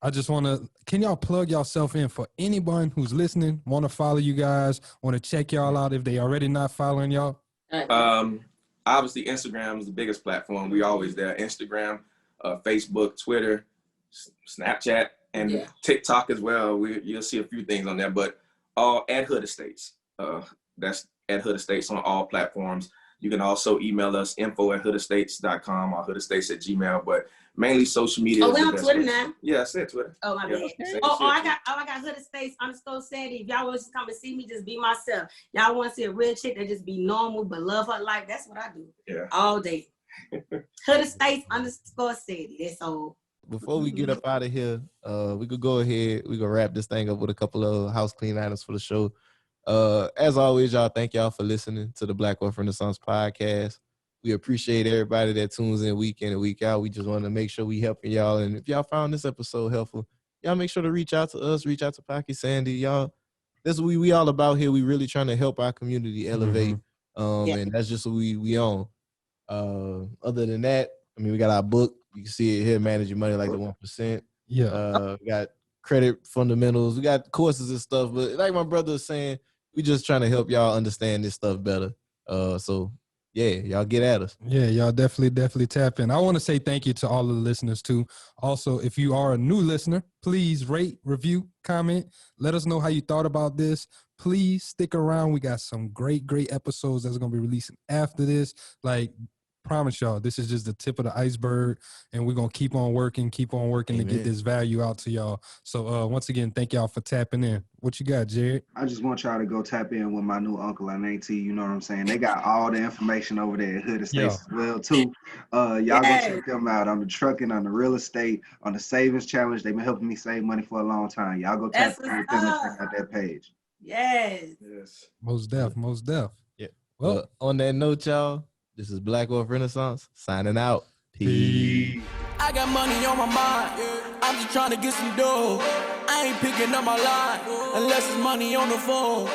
I just want to, can y'all plug yourself in for anyone who's listening, want to follow you guys, want to check y'all out if they already not following y'all? Obviously, Instagram is the biggest platform. We always there. Instagram, Facebook, Twitter, Snapchat, and TikTok as well. You'll see a few things on there, but all at HoodEstates. That's at HoodEstates on all platforms. You can also email us info@hoodestates.com or hoodestates@gmail, but mainly social media. Oh, we're on Twitter now. Yeah, I said Twitter. Oh, my bad. I got HoodEstates_Sandy. If y'all want to come and see me, just be myself. Y'all want to see a real chick that just be normal but love her life. That's what I do. Yeah. All day. HoodEstates_Sandy. That's all. Before we get up out of here, we could go ahead. We could wrap this thing up with a couple of house clean items for the show. As always, y'all, thank y'all for listening to the Black Wealth Renaissance podcast. We appreciate everybody that tunes in week in and week out. We just want to make sure we helping y'all. And if y'all found this episode helpful, y'all make sure to reach out to us, reach out to Paki, Sandy. Y'all, that's what we all about here. We really trying to help our community elevate. And that's just what we on. Other than that, I mean, we got our book. You can see it here, Manage Your Money Like the 1%. Yeah. We got credit fundamentals. We got courses and stuff. But like my brother was saying, we just trying to help y'all understand this stuff better. So yeah, y'all get at us. Yeah, y'all definitely tap in. I want to say thank you to all of the listeners too. Also, if you are a new listener, please rate, review, comment. Let us know how you thought about this. Please stick around. We got some great episodes that's going to be releasing after this. Like, promise y'all, this is just the tip of the iceberg, and we're going to keep on working Amen. To get this value out to y'all. So once again, thank y'all for tapping in. What you got, Jared? I just want y'all to go tap in with my new uncle and auntie. You know what I'm saying? They got all the information over there at HoodEstates as well, too. Y'all go check them out on the trucking, on the real estate, on the savings challenge. They've been helping me save money for a long time. Y'all go tap in with them and check out that page. Yes. Most def. Yeah. Well, on that note, y'all, this is Black Wealth Renaissance signing out. Peace. I got money on my mind. I'm just trying to get some dough. I ain't picking up my line unless it's money on the phone.